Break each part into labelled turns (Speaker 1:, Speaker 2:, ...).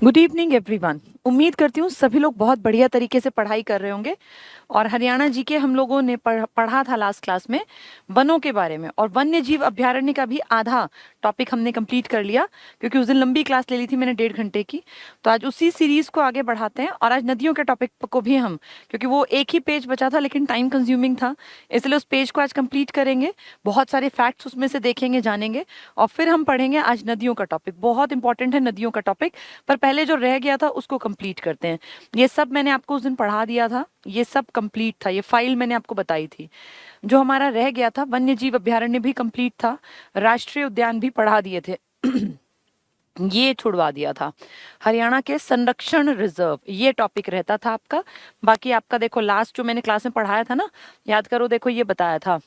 Speaker 1: Good evening everyone. उम्मीद करती हूँ सभी लोग बहुत बढ़िया तरीके से पढ़ाई कर रहे होंगे। और हरियाणा जी के हम लोगों ने पढ़ा था लास्ट क्लास में वनों के बारे में, और वन्य जीव अभ्यारण्य का भी आधा टॉपिक हमने कंप्लीट कर लिया, क्योंकि उस दिन लंबी क्लास ले ली थी मैंने 1.5 घंटे की। तो आज उसी सीरीज को आगे बढ़ाते हैं, और आज नदियों के टॉपिक को भी हम, क्योंकि वो एक ही पेज बचा था लेकिन टाइम कंज्यूमिंग था, इसलिए उस पेज को आज कंप्लीट करेंगे। बहुत सारे फैक्ट्स उसमें से देखेंगे, जानेंगे, और फिर हम पढ़ेंगे आज नदियों का टॉपिक। बहुत इंपॉर्टेंट है नदियों का टॉपिक, पर पहले जो रह गया था उसको कंप्लीट करते हैं। ये सब मैंने आपको उस दिन पढ़ा दिया था, ये सब कंप्लीट था, ये फाइल मैंने आपको बताई थी। जो हमारा रह गया था, वन्य जीव अभ्यारण्य भी कंप्लीट था, राष्ट्रीय उद्यान भी पढ़ा दिए थे ये छुड़वा दिया था। हरियाणा के संरक्षण रिजर्व ये टॉपिक रहता था आपका। बाकी आपका देखो लास्ट जो मैंने क्लास में पढ़ाया था ना, याद करो, देखो ये बताया था,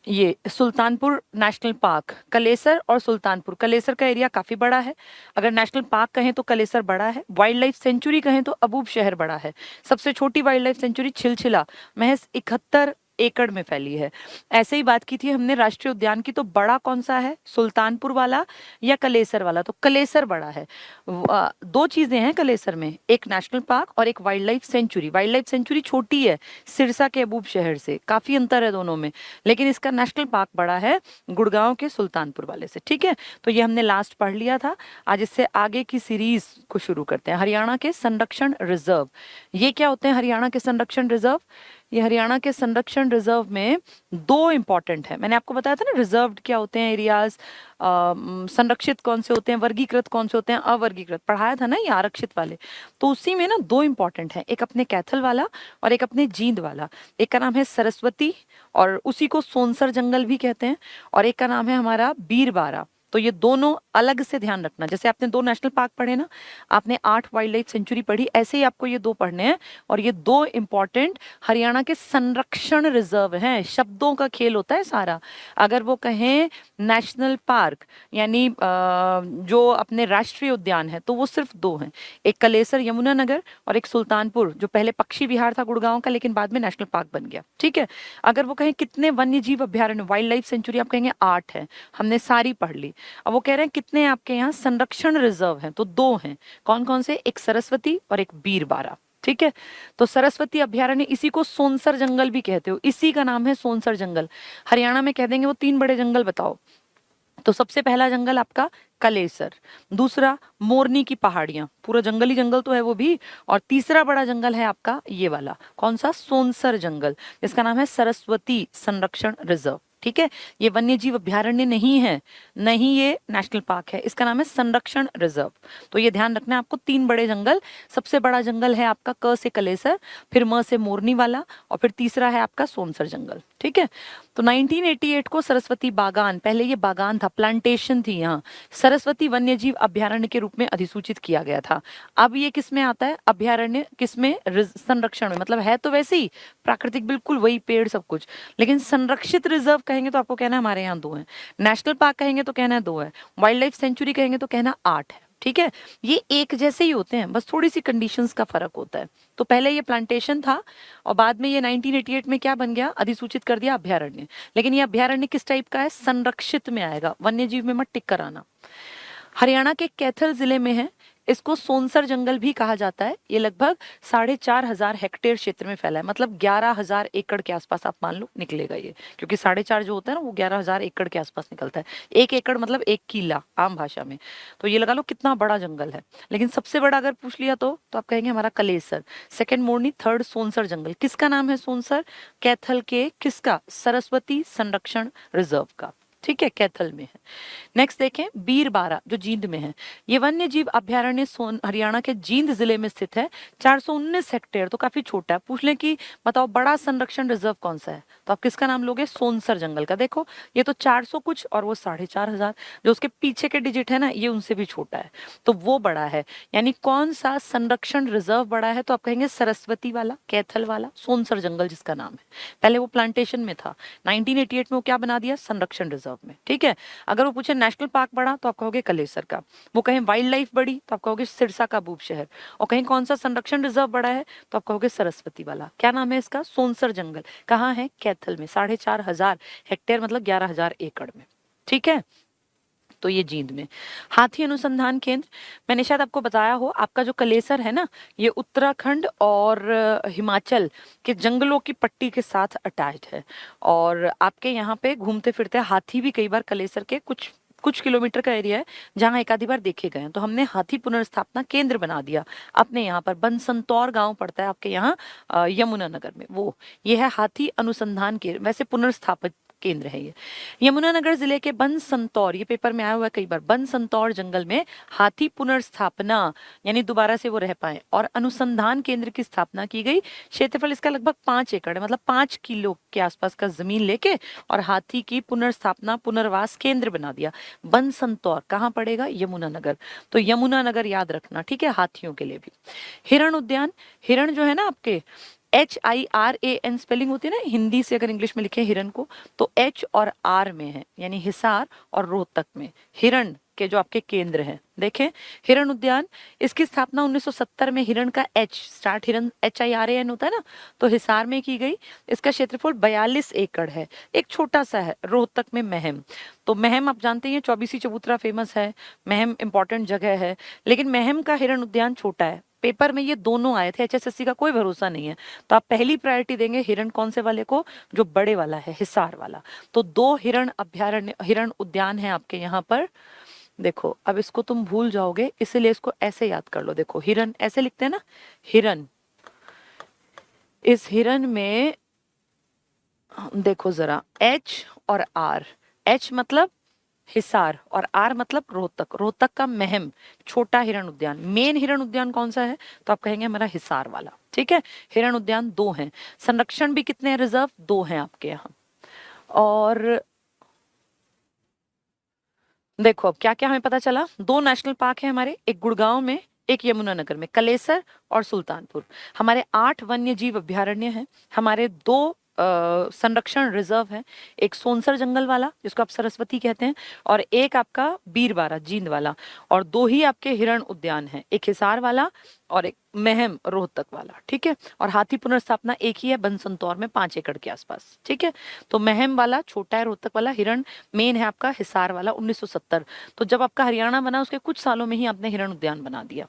Speaker 1: ये सुल्तानपुर नेशनल पार्क, कलेसर और सुल्तानपुर। कलेसर का एरिया काफी बड़ा है, अगर नेशनल पार्क कहें तो कलेसर बड़ा है, वाइल्ड लाइफ सेंचुरी कहें तो अबूब शहर बड़ा है। सबसे छोटी वाइल्ड लाइफ सेंचुरी छिलछिला महज 71 एकड़ में फैली है। ऐसे ही बात की थी हमने राष्ट्रीय उद्यान की, तो बड़ा कौन सा है, सुल्तानपुर वाला या कलेसर वाला? तो कलेसर बड़ा है। दो चीजें हैं कलेसर में, एक नेशनल पार्क और एक wild life sanctuary. Wild life sanctuary छोटी है सिरसा के अबूब शहर से, काफी अंतर है दोनों में, लेकिन इसका नेशनल पार्क बड़ा है गुड़गांव के सुल्तानपुर वाले से। ठीक है, तो ये हमने लास्ट पढ़ लिया था। आज इससे आगे की सीरीज को शुरू करते हैं। हरियाणा के संरक्षण रिजर्व, ये क्या होते हैं हरियाणा के संरक्षण रिजर्व? ये हरियाणा के संरक्षण रिजर्व में दो इंपॉर्टेंट है। मैंने आपको बताया था ना रिजर्व्ड क्या होते हैं एरियाज, संरक्षित कौन से होते हैं, वर्गीकृत कौन से होते हैं, अवर्गीकृत पढ़ाया था ना, ये आरक्षित वाले। तो उसी में ना दो इंपॉर्टेंट है, एक अपने कैथल वाला और एक अपने जींद वाला। एक का नाम है सरस्वती और उसी को सोनसर जंगल भी कहते हैं, और एक का नाम है हमारा बीरबारा। तो ये दोनों अलग से ध्यान रखना। जैसे आपने 2 नेशनल पार्क पढ़े ना, आपने 8 वाइल्ड लाइफ सेंचुरी पढ़ी, ऐसे ही आपको ये 2 पढ़ने हैं। और ये 2 इंपॉर्टेंट हरियाणा के संरक्षण रिजर्व हैं। शब्दों का खेल होता है सारा। अगर वो कहें नेशनल पार्क यानी जो अपने राष्ट्रीय उद्यान है, तो वो सिर्फ 2 हैं, एक कलेसर यमुनानगर और एक सुल्तानपुर, जो पहले पक्षी विहार था गुड़गांव का लेकिन बाद में नेशनल पार्क बन गया। ठीक है, अगर वो कहें कितने वन्य जीव अभ्यारण्य, वाइल्ड लाइफ सेंचुरी, आप कहेंगे 8 है, हमने सारी पढ़ ली। अब वो कह रहे हैं कितने आपके यहाँ संरक्षण रिजर्व हैं, तो 2 हैं। कौन कौन से? एक सरस्वती और एक बीरबारा। ठीक है, तो सरस्वती अभ्यारण्य, इसी को सोनसर जंगल भी कहते हो, इसी का नाम है सोनसर जंगल। हरियाणा में कह देंगे वो 3 बड़े जंगल बताओ, तो सबसे पहला जंगल आपका कलेसर, दूसरा मोरनी की पहाड़ियां, पूरा जंगल ही जंगल तो है वो भी, और तीसरा बड़ा जंगल है आपका ये वाला, कौन सा? सोनसर जंगल, जिसका नाम है सरस्वती संरक्षण रिजर्व। ठीक है, ये वन्य जीव अभ्यारण्य नहीं है, नहीं ये नेशनल पार्क है, इसका नाम है संरक्षण रिजर्व। तो ये ध्यान रखना है आपको, 3 बड़े जंगल। सबसे बड़ा जंगल है आपका क से कलेसर, फिर म से मोरनी वाला, और फिर तीसरा है आपका सोनसर जंगल। ठीक है, तो 1988 को सरस्वती बागान, पहले ये बागान था, प्लांटेशन थी यहाँ, सरस्वती वन्यजीव अभ्यारण्य के रूप में अधिसूचित किया गया था। अब ये किस में आता है अभ्यारण्य, किस में? संरक्षण में। मतलब है तो वैसे ही प्राकृतिक, बिल्कुल वही पेड़ सब कुछ, लेकिन संरक्षित रिजर्व कहेंगे तो आपको कहना है हमारे यहाँ 2 है, नेशनल पार्क कहेंगे तो कहना है 2 है, वाइल्ड लाइफ सेंचुरी कहेंगे तो कहना 8 है। ठीक है, ये एक जैसे ही होते हैं, बस थोड़ी सी कंडीशंस का फर्क होता है। तो पहले ये प्लांटेशन था और बाद में ये 1988 में क्या बन गया? अधिसूचित कर दिया अभ्यारण्य। लेकिन ये अभ्यारण्य किस टाइप का है? संरक्षित में आएगा, वन्यजीव में मत टिक कराना। हरियाणा के कैथल जिले में है, इसको सोनसर जंगल भी कहा जाता है। ये लगभग 4,500 हेक्टेयर क्षेत्र में फैला है, मतलब 11,000 एकड़ के आसपास आप मान लो निकलेगा ये, क्योंकि 4.5 जो होता है ना वो 11,000 एकड़ के आसपास निकलता है। 1 एकड़ मतलब 1 किला आम भाषा में, तो ये लगा लो कितना बड़ा जंगल है। लेकिन सबसे बड़ा अगर पूछ लिया तो आप कहेंगे हमारा कलेसर, सेकेंड मोरनी, थर्ड सोनसर जंगल। किसका नाम है सोनसर? कैथल के किसका? सरस्वती संरक्षण रिजर्व का। ठीक है, कैथल में है। नेक्स्ट देखें, बीरबारा जो जींद में है, ये वन्य जीव अभ्यारण्य हरियाणा के जींद जिले में स्थित है, 419 हेक्टेयर, तो काफी छोटा है। पूछ लें कि बताओ बड़ा संरक्षण रिजर्व कौन सा है, तो आप किसका नाम लोगे? सोनसर जंगल का। देखो ये तो 400 कुछ और वो 4,500, जो उसके पीछे के डिजिट है ना ये उनसे भी छोटा है, तो वो बड़ा है। यानी कौन सा संरक्षण रिजर्व बड़ा है? तो आप कहेंगे सरस्वती वाला, कैथल वाला, सोनसर जंगल जिसका नाम है। पहले वो प्लांटेशन में था, 1988 में वो क्या बना दिया? संरक्षण रिजर्व में। ठीक है, अगर वो पूछे नेशनल पार्क बड़ा तो आप कहोगे कलेसर का, वो कहें वाइल्ड लाइफ बड़ी तो आप कहोगे सिरसा का अबूब शहर, और कहीं कौन सा संरक्षण रिजर्व बड़ा है तो आप कहोगे सरस्वती वाला। क्या नाम है इसका? सोनसर जंगल। कहाँ है? कैथल में, 4,500 हेक्टेयर मतलब 11,000 एकड़ में। ठीक है, तो ये जींद में। हाथी अनुसंधान केंद्र, मैंने शायद आपको बताया हो, आपका जो कलेसर है ना, ये उत्तराखंड और हिमाचल के जंगलों की पट्टी के साथ अटैच्ड है। और आपके यहाँ पे घूमते फिरते हाथी भी कई बार कलेसर के कुछ कुछ किलोमीटर का एरिया है जहां एक आधी बार देखे गए हैं। तो हमने हाथी पुनर्स्थापना केंद्र बना दिया अपने यहाँ पर। बनसंतौर गांव पड़ता है आपके यहाँ यमुनानगर में, वो ये है हाथी अनुसंधान केंद्र, वैसे पुनर्स्थापित केंद्र है ये। यमुनानगर जिले के बनसंतौर, ये पेपर में आया हुआ है कई बार, बनसंतौर जंगल में हाथी पुनर्स्थापना यानी दोबारा से वो रह पाए और अनुसंधान केंद्र की स्थापना की गई। क्षेत्रफल इसका लगभग 5 एकड़ है, मतलब 5 किलो के आसपास का जमीन लेके और हाथी की पुनर्स्थापना पुनर्वास केंद्र बना दिया। बनसंतौर कहाँ पड़ेगा? यमुनानगर। तो यमुनानगर याद रखना, ठीक है, हाथियों के लिए भी। हिरण उद्यान, हिरण जो है ना आपके HIRAN स्पेलिंग होती है ना हिंदी से, अगर इंग्लिश में लिखे हिरण को तो H और R में है, यानी हिसार और रोहतक में हिरण के जो आपके केंद्र हैं। देखें हिरण उद्यान, इसकी स्थापना 1970 में हिरण का H स्टार्ट, हिरण HIRAN होता है ना, तो हिसार में की गई। इसका क्षेत्रफल 42 एकड़ है, एक छोटा सा है रोहतक में महम। तो महम आप जानते हैं चौबीसी चबूतरा फेमस है, महम इंपॉर्टेंट जगह है, लेकिन महम का हिरण उद्यान छोटा है। पेपर में ये दोनों आए थे, HSSC का कोई भरोसा नहीं है, तो आप पहली प्रायोरिटी देंगे हिरण कौन से वाले को? जो बड़े वाला है, हिसार वाला। तो 2 हिरण अभ्यारण्य, हिरण उद्यान है आपके यहाँ पर। देखो अब इसको तुम भूल जाओगे, इसलिए इसको ऐसे याद कर लो। देखो हिरण ऐसे लिखते हैं ना, हिरण, इस हिरण में देखो जरा H और R, H मतलब हिसार और R मतलब रोहतक, रोहतक का महम छोटा हिरण उद्यान। मेन हिरण उद्यान कौन सा है? तो आप कहेंगे हमारा हिसार वाला, ठीक है। हिरण उद्यान 2 हैं, संरक्षण भी कितने हैं? रिजर्व 2 हैं आपके यहाँ। और देखो अब क्या क्या हमें पता चला, 2 नेशनल पार्क है हमारे, एक गुड़गांव में, एक यमुनानगर में, कलेसर और सुल्तानपुर। हमारे 8 वन्य जीव अभ्यारण्य हैं, हमारे 2 संरक्षण रिजर्व है, एक सोनसर जंगल वाला जिसको आप सरस्वती कहते हैं, और एक आपका बीरबारा जींद वाला, और 2 ही आपके हिरण उद्यान हैं, एक हिसार वाला और एक महम रोहतक वाला, ठीक है। और हाथी पुनर्स्थापना एक ही है बनसंतौर में 5 एकड़ के आसपास, ठीक है। तो महम वाला छोटा है, रोहतक वाला, हिरण मेन है आपका हिसार वाला 1970। तो जब आपका हरियाणा बना उसके कुछ सालों में ही आपने हिरण उद्यान बना दिया।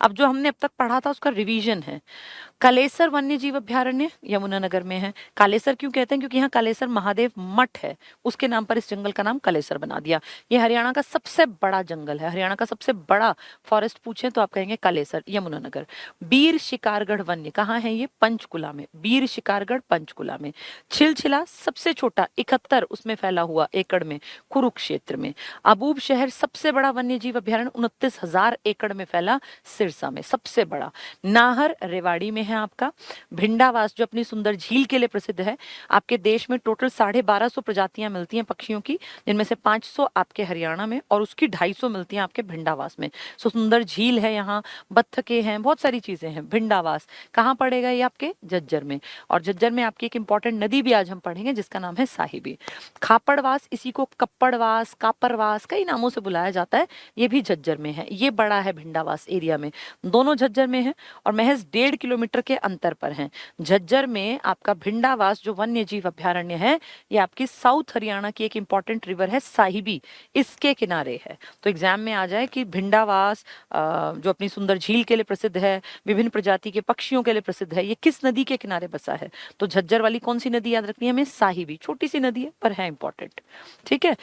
Speaker 1: अब जो हमने अब तक पढ़ा था उसका रिवीजन है। कालेसर वन्य जीव अभ्यारण्य यमुनानगर में है। कालेसर क्यों कहते हैं? क्योंकि यहाँ कालेसर महादेव मठ है, उसके नाम पर इस जंगल का नाम कालेसर बना दिया। ये हरियाणा का सबसे बड़ा जंगल है, हरियाणा का सबसे बड़ा फॉरेस्ट पूछे तो आप कहेंगे कालेसर यमुनानगर। बीर शिकारगढ़ वन्य कहाँ है? ये पंचकुला में, बीर शिकारगढ़ पंचकुला में। छिलछिला सबसे छोटा 71 उसमें फैला हुआ एकड़ में कुरुक्षेत्र में। अबूब शहर सबसे बड़ा वन्य जीव अभ्यारण्य 29,000 एकड़ में फैला सिरसा में सबसे बड़ा। नाहर रेवाड़ी में है आपका। भिंडावास जो अपनी सुंदर झील के लिए प्रसिद्ध है, आपके देश में टोटल 1250 प्रजातियां मिलती हैं पक्षियों की, जिनमें से 500 आपके हरियाणा में और उसकी 250 मिलती हैं आपके भिंडावास में। सो सुंदर झील है यहाँ, बत्तखे हैं, बहुत सारी चीजें हैं। भिंडावास कहाँ पड़ेगा? ये आपके झज्जर में, और झज्जर में आपकी एक इंपॉर्टेंट नदी भी आज हम पढ़ेंगे जिसका नाम है साहिबी। खापड़वास, इसी को कप्पड़वास, कापरवास कई नामों से बुलाया जाता है, ये भी झज्जर में है। ये बड़ा है भिंडावास एरिया में, दोनों झज्जर में है और महज 1.5 किलोमीटर के अंतर पर हैं। झज्जर में आपका भिंडावास जो वन्य जीव अभ्यारण्य है, ये आपकी साउथ हरियाणा की एक इंपॉर्टेंट रिवर है साहिबी, इसके किनारे है। तो एग्जाम में आ जाए कि भिंडावास जो अपनी सुंदर झील के लिए प्रसिद्ध है, विभिन्न प्रजाति के पक्षियों के लिए प्रसिद्ध है, ये किस नदी के किनारे बसा है? तो झज्जर वाली कौन सी नदी याद रखनी है हमें? साहिबी, छोटी सी नदी है पर है इंपॉर्टेंट, ठीक है।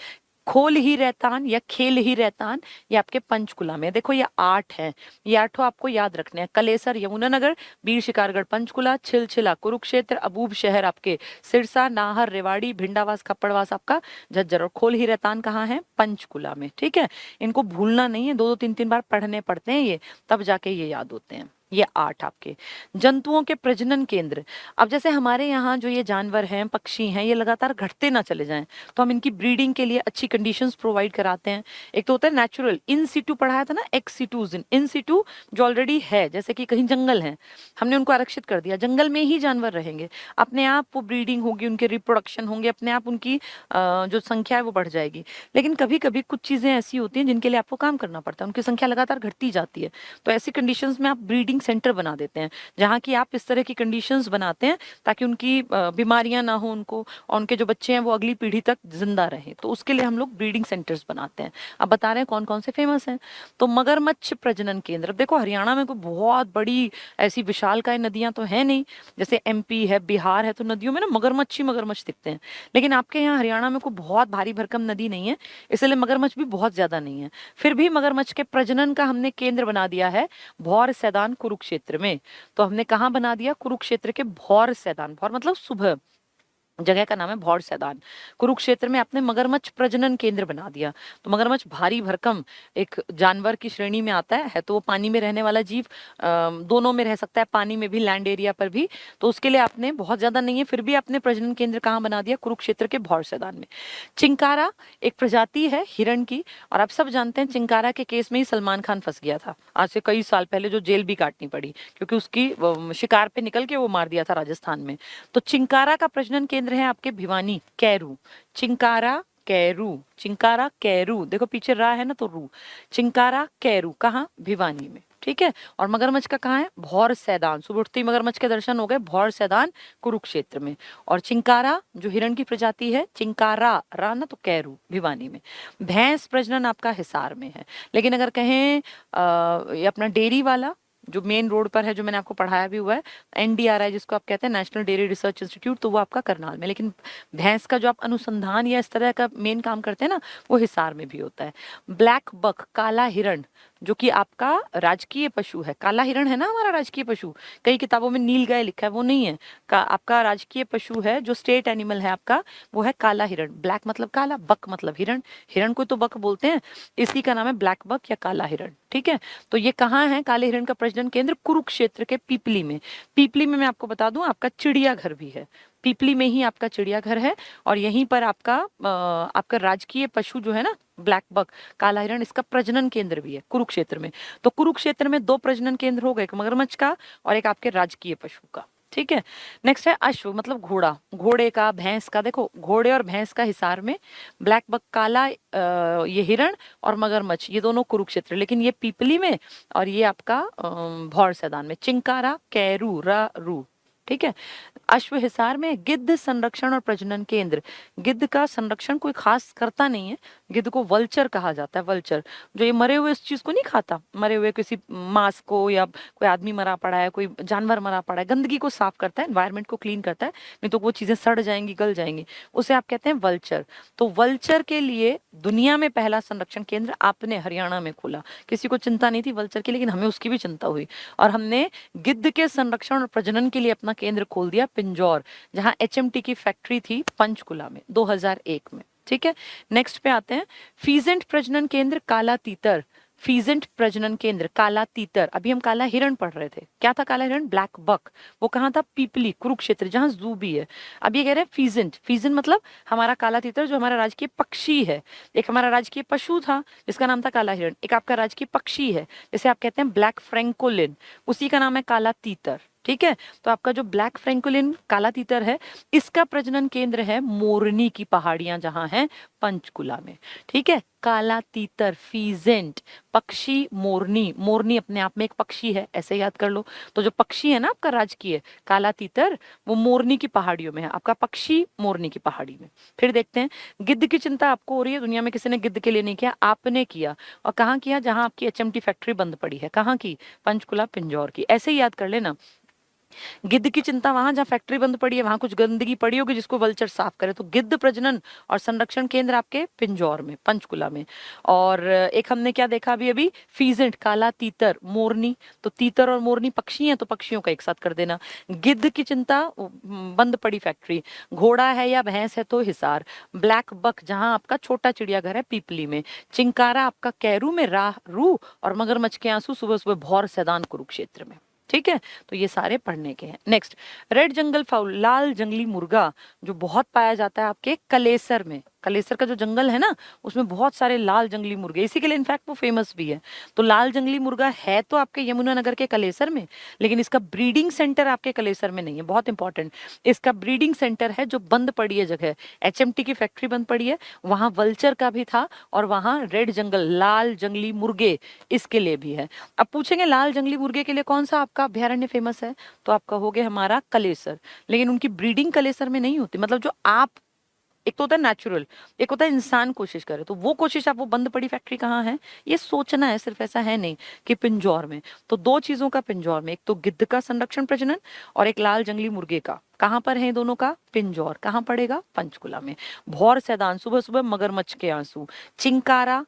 Speaker 1: खोल ही रहतान या खेल ही रहतान, ये आपके पंचकुला में। देखो ये 8 है, ये 8 आपको याद रखने हैं। कलेसर यमुनानगर, बीर शिकारगढ़ पंचकुला, छिलछिला कुरुक्षेत्र, अबूब शहर आपके सिरसा, नाहर रेवाड़ी, भिंडावास खप्पड़वास आपका झज्जर, और खोल ही रहतान कहाँ है? पंचकुला में, ठीक है। इनको भूलना नहीं है, 2-2 3-3 बार पढ़ने पड़ते हैं ये, तब जाके ये याद होते हैं। ये 8 आपके। जंतुओं के प्रजनन केंद्र, अब जैसे हमारे यहाँ जो ये जानवर हैं, पक्षी हैं, ये लगातार घटते ना चले जाएं, तो हम इनकी ब्रीडिंग के लिए अच्छी कंडीशंस प्रोवाइड कराते हैं। एक तो होता है नेचुरल, इन सिटू पढ़ाया था ना, एक्स सिटू, इन सिटू जो ऑलरेडी है, जैसे कि कहीं जंगल है, हमने उनको आरक्षित कर दिया, जंगल में ही जानवर रहेंगे, अपने आप वो ब्रीडिंग होगी, उनके रिप्रोडक्शन होंगे, अपने आप उनकी जो संख्या है वो बढ़ जाएगी। लेकिन कभी कभी कुछ चीजें ऐसी होती हैं जिनके लिए आपको काम करना पड़ता है, उनकी संख्या लगातार घटती जाती है, तो ऐसी कंडीशंस में आप ब्रीडिंग सेंटर बना देते हैं, जहाँ की आप इस तरह की कंडीशंस बनाते हैं ताकि उनकी बीमारियां ना हो उनको, और उनके जो बच्चे हैं वो अगली पीढ़ी तक जिंदा रहें। तो उसके लिए हम लोग ब्रीडिंग सेंटर्स बनाते हैं। अब बता रहे हैं कौन कौन से फेमस हैं। तो मगरमच्छ प्रजनन केंद्र, अब देखो हरियाणा में कोई बहुत बड़ी ऐसी विशालकाय नदियां तो है नहीं, जैसे एमपी है, बिहार है, तो नदियों में ना मगरमच्छ ही मगरमच्छ दिखते हैं। लेकिन आपके यहाँ हरियाणा में कोई बहुत भारी भरकम नदी नहीं है, इसलिए मगरमच्छ भी बहुत ज्यादा नहीं है। फिर भी मगरमच्छ के प्रजनन का हमने केंद्र बना दिया है भौर सैदान कुरुक्षेत्र में। तो हमने कहाँ बना दिया? कुरुक्षेत्र के भौर सैदान, भौर मतलब सुबह, जगह का नाम है भौर सैदान। कुरुक्षेत्र में आपने मगरमच्छ प्रजनन केंद्र बना दिया। तो मगरमच्छ भारी भरकम एक जानवर की श्रेणी में आता है तो वो पानी में रहने वाला जीव, दोनों में रह सकता है, पानी में भी, लैंड एरिया पर भी। तो उसके लिए आपने, बहुत ज्यादा नहीं है फिर भी आपने प्रजनन केंद्र कहाँ बना दिया? कुरुक्षेत्र के भौर सैदान में। चिंकारा एक प्रजाति है हिरण की, और आप सब जानते हैं चिंकारा के केस में ही सलमान खान फंस गया था आज से कई साल पहले, जो जेल भी काटनी पड़ी क्योंकि उसकी शिकार पे निकल के वो मार दिया था राजस्थान में। तो चिंकारा का प्रजनन केंद्र है आपके Bhiwani, Carew. Chinkara Carew, chinkara Carew, देखो पीछे रा है ना तो रू, चिंकारा कैरू कहाँ? भिवानी में, ठीक है। और मगरमच्छ का कहाँ है? भौर सैदान। सुबह उठते ही मगरमच्छ के दर्शन हो गए, भौर सैदान कुरुक्षेत्र में। और चिंकारा जो हिरण की प्रजाति है, चिंकारा रा ना तो कैरू, भिवानी में। भैंस प्रजनन आपका हिसार में है। लेकिन अगर कहें ये अपना डेयरी वाला जो मेन रोड पर है, जो मैंने आपको पढ़ाया भी हुआ है, NDRI जिसको आप कहते हैं, नेशनल डेयरी रिसर्च इंस्टीट्यूट, तो वो आपका करनाल में। लेकिन भैंस का जो आप अनुसंधान या इस तरह का मेन काम करते हैं ना, वो हिसार में भी होता है। ब्लैक बक, काला हिरण, जो कि आपका राजकीय पशु है। काला हिरण है ना हमारा राजकीय पशु, कई किताबों में नील गाय लिखा है, वो नहीं है। आपका राजकीय पशु है, जो स्टेट एनिमल है आपका, वो है काला हिरण। ब्लैक मतलब काला, बक मतलब हिरण, हिरण को तो बक बोलते हैं, इसी का नाम है ब्लैक बक या काला हिरण, ठीक है। तो ये कहाँ है काले हिरण का प्रजनन केंद्र? कुरुक्षेत्र के पीपली में। पीपली में मैं आपको बता दूं आपका चिड़ियाघर भी है, पीपली में ही आपका चिड़ियाघर है। और यहीं पर आपका राजकीय पशु जो है ना ब्लैक बक, काला हिरण, इसका प्रजनन केंद्र भी है कुरुक्षेत्र में। तो कुरुक्षेत्र में 2 प्रजनन केंद्र हो गए, एक मगरमच्छ का और एक आपके राजकीय पशु का, ठीक है। नेक्स्ट है अश्व मतलब घोड़ा, घोड़े का, भैंस का। देखो घोड़े और भैंस का हिसार में, ब्लैक बक काला, ये हिरण और मगरमच्छ ये दोनों कुरुक्षेत्र, लेकिन ये पीपली में और ये आपका भौर सैदान में। चिंकारा कैरू रा रू, ठीक है। अश्व हिसार में। गिद्ध संरक्षण और प्रजनन केंद्र, गिद्ध का संरक्षण कोई खास करता नहीं है, गिद्ध को वल्चर कहा जाता है। वल्चर जो ये मरे हुए इस चीज को नहीं खाता, मरे हुए किसी मांस को, या कोई आदमी मरा पड़ा है, कोई जानवर मरा पड़ा है, गंदगी को साफ करता है, एनवायरमेंट को क्लीन करता है, नहीं तो वो चीजें सड़ जाएंगी, गल जाएंगी, उसे आप कहते हैं वल्चर। तो वल्चर के लिए दुनिया में पहला संरक्षण केंद्र आपने हरियाणा में खोला। किसी को चिंता नहीं थी वल्चर की, लेकिन हमें उसकी भी चिंता हुई, और हमने गिद्ध के संरक्षण और प्रजनन के लिए अपना केंद्र खोल दिया पिंजौर, जहां HMT की फैक्ट्री थी पंचकुला में 2001 में, ठीक है। नेक्स्ट पे आते हैं फीजेंट प्रजनन केंद्र काला तीतर। फीजेंट प्रजनन केंद्र काला तीतर, अभी हम काला हिरण पढ़ रहे थे, क्या था काला हिरण? ब्लैक बक, वो कहाँ था? पीपली कुरुक्षेत्र, जहाँ जू भी है। अब ये कह रहे हैं फीजेंट, फीजेंट मतलब हमारा काला तीतर जो हमारा राजकीय पक्षी है। एक हमारा राजकीय पशु था जिसका नाम था काला हिरण, एक आपका राजकीय पक्षी है जिसे आप कहते हैं ब्लैक फ्रैंकोलिन, उसी का नाम है काला तीतर, ठीक है। तो आपका जो ब्लैक फ्रैंकोलिन काला तीतर है, इसका प्रजनन केंद्र है मोरनी की पहाड़ियां जहां हैं पंचकुला में, ठीक है। काला तीतर फीजेंट, पक्षी मोरनी, मोरनी अपने आप में एक पक्षी है, ऐसे याद कर लो। तो जो पक्षी है ना आपका राजकीय काला तीतर, वो मोरनी की पहाड़ियों में है, आपका पक्षी मोरनी की पहाड़ी में। फिर देखते हैं गिद्ध की चिंता आपको हो रही है, दुनिया में किसी ने गिद्ध के लिए नहीं किया, आपने किया। और कहाँ किया? जहां आपकी HMT फैक्ट्री बंद पड़ी है, कहाँ की? पंचकुला पिंजौर की। ऐसे ही याद कर लेना, गिद्ध की चिंता वहां जहाँ फैक्ट्री बंद पड़ी है, वहां कुछ गंदगी पड़ी होगी जिसको वल्चर साफ करे। तो गिद्ध प्रजनन और संरक्षण केंद्र आपके पिंजौर में, पंचकुला में। और एक हमने क्या देखा अभी अभी? फीजेंट काला तीतर मोरनी, तो तीतर और मोरनी पक्षी हैं तो पक्षियों का एक साथ कर देना। गिद्ध की चिंता, बंद पड़ी फैक्ट्री। घोड़ा है या भैंस है तो हिसार। ब्लैक बक जहां आपका छोटा चिड़ियाघर है पीपली में। चिंकारा आपका कैरू में, राह रू, और मगरमच्छ के आंसू सुबह सुबह भौर सैदान कुरुक्षेत्र में, ठीक है। तो ये सारे पढ़ने के हैं। नेक्स्ट रेड जंगल फाउल, लाल जंगली मुर्गा, जो बहुत पाया जाता है आपके कलेसर में, कलेसर का जो जंगल है ना, उसमें बहुत सारे लाल जंगली मुर्गे, इसी के लिए इनफैक्ट वो फेमस भी है। तो लाल जंगली मुर्गा है तो आपके यमुनानगर के कलेसर में, लेकिन इसका ब्रीडिंग सेंटर आपके कलेसर में नहीं है। बहुत इंपॉर्टेंट, इसका ब्रीडिंग सेंटर है जो बंद पड़ी है जगह, एचएमटी की फैक्ट्री बंद पड़ी है, वहां वल्चर का भी था और वहां रेड जंगल लाल जंगली मुर्गे इसके लिए भी है। अब पूछेंगे लाल जंगली मुर्गे के लिए कौन सा आपका अभ्यारण्य फेमस है, तो आपका हो गया हमारा कलेसर। लेकिन उनकी ब्रीडिंग कलेसर में नहीं होती, मतलब जो आप, एक तो होता है नेचुरल, एक होता है इंसान कोशिश करे, तो वो कोशिश आप, वो बंद पड़ी फैक्ट्री कहाँ है ये सोचना है, सिर्फ ऐसा है नहीं कि पिंजौर में। तो दो चीजों का पिंजौर में, एक तो गिद्ध का संरक्षण प्रजनन और एक लाल जंगली मुर्गे का, कहाँ पर है दोनों का, पिंजौर। कहाँ पड़ेगा, पंचकुला में। भौर सैदान, सुबह सुबह मगरमच्छ के आंसू। चिंकारा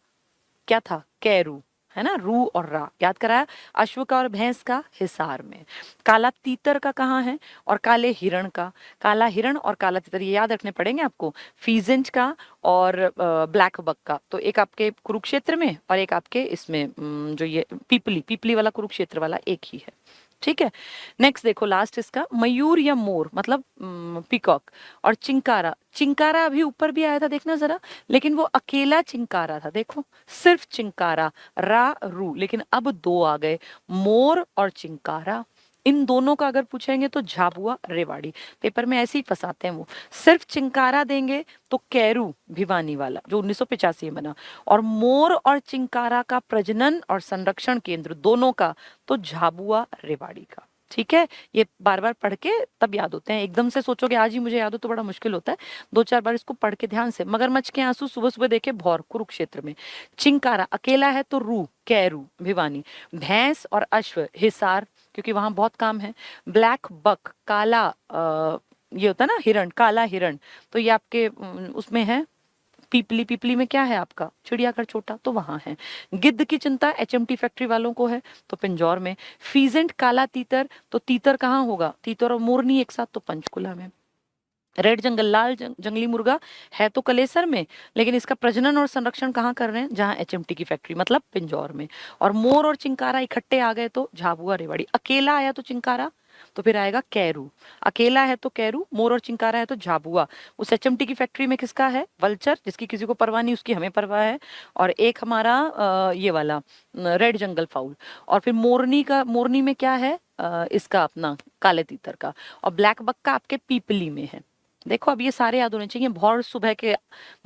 Speaker 1: क्या था, कैरू, है ना, रू और रा याद कराया। अश्व का और भैंस का हिसार में। काला तीतर का कहाँ है, और काले हिरण का, काला हिरण और काला तीतर ये याद रखने पड़ेंगे आपको। फीजेंट का और ब्लैक बक का, तो एक आपके कुरुक्षेत्र में और एक आपके इसमें जो ये पीपली, पीपली वाला कुरुक्षेत्र वाला एक ही है, ठीक है। नेक्स्ट देखो लास्ट इसका, मयूर या मोर मतलब पीकॉक। और चिंकारा, चिंकारा अभी ऊपर भी आया था देखना जरा, लेकिन वो अकेला चिंकारा था, देखो सिर्फ चिंकारा, रा रू, लेकिन अब दो आ गए, मोर और चिंकारा। इन दोनों का अगर पूछेंगे तो झाबुआ रेवाड़ी, पेपर में ऐसे ही फंसाते हैं वो। सिर्फ चिंकारा देंगे तो कैरू भिवानी वाला जो 1985 में बना, और मोर और चिंकारा का प्रजनन और संरक्षण केंद्र दोनों का तो झाबुआ रेवाड़ी का, ठीक है। ये बार बार पढ़ के तब याद होते हैं, एकदम से सोचोगे आज ही मुझे याद हो तो बड़ा मुश्किल होता है, दो चार बार इसको पढ़ के ध्यान से। मगरमच्छ के आंसू सुबह सुबह देखे भौर कुरुक्षेत्र में। चिंकारा अकेला है तो रू कैरू भिवानी। भैंस और अश्व हिसार, क्योंकि वहां बहुत काम है। ब्लैक बक काला ये होता है ना हिरण, काला हिरण, तो ये आपके उसमें है पीपली, पीपली में क्या है आपका चिड़ियाघर छोटा, तो वहां है। गिद्ध की चिंता एचएमटी फैक्ट्री वालों को है तो पिंजौर में। फीजेंट काला तीतर, तो तीतर कहाँ होगा, तीतर और मोरनी एक साथ तो पंचकुला में। रेड जंगल लाल जंगली मुर्गा है तो कलेसर में, लेकिन इसका प्रजनन और संरक्षण कहाँ कर रहे हैं, जहां एचएमटी की फैक्ट्री मतलब पिंजौर में। और मोर और चिंकारा इकट्ठे आ गए तो झाबुआ रेवाड़ी। अकेला आया तो चिंकारा, तो फिर आएगा कैरू। अकेला है तो कैरू, मोर और चिंकारा है तो झाबुआ। उस एचएमटी की फैक्ट्री में किसका है, वल्चर, जिसकी किसी को परवाह नहीं उसकी हमें परवाह है। और एक हमारा ये वाला रेड जंगल फाउल। और फिर मोरनी का, मोरनी में क्या है इसका अपना काले तीतर का। और ब्लैक बक का आपके पीपली में है। देखो अब ये सारे याद होने चाहिए। भौर सुबह के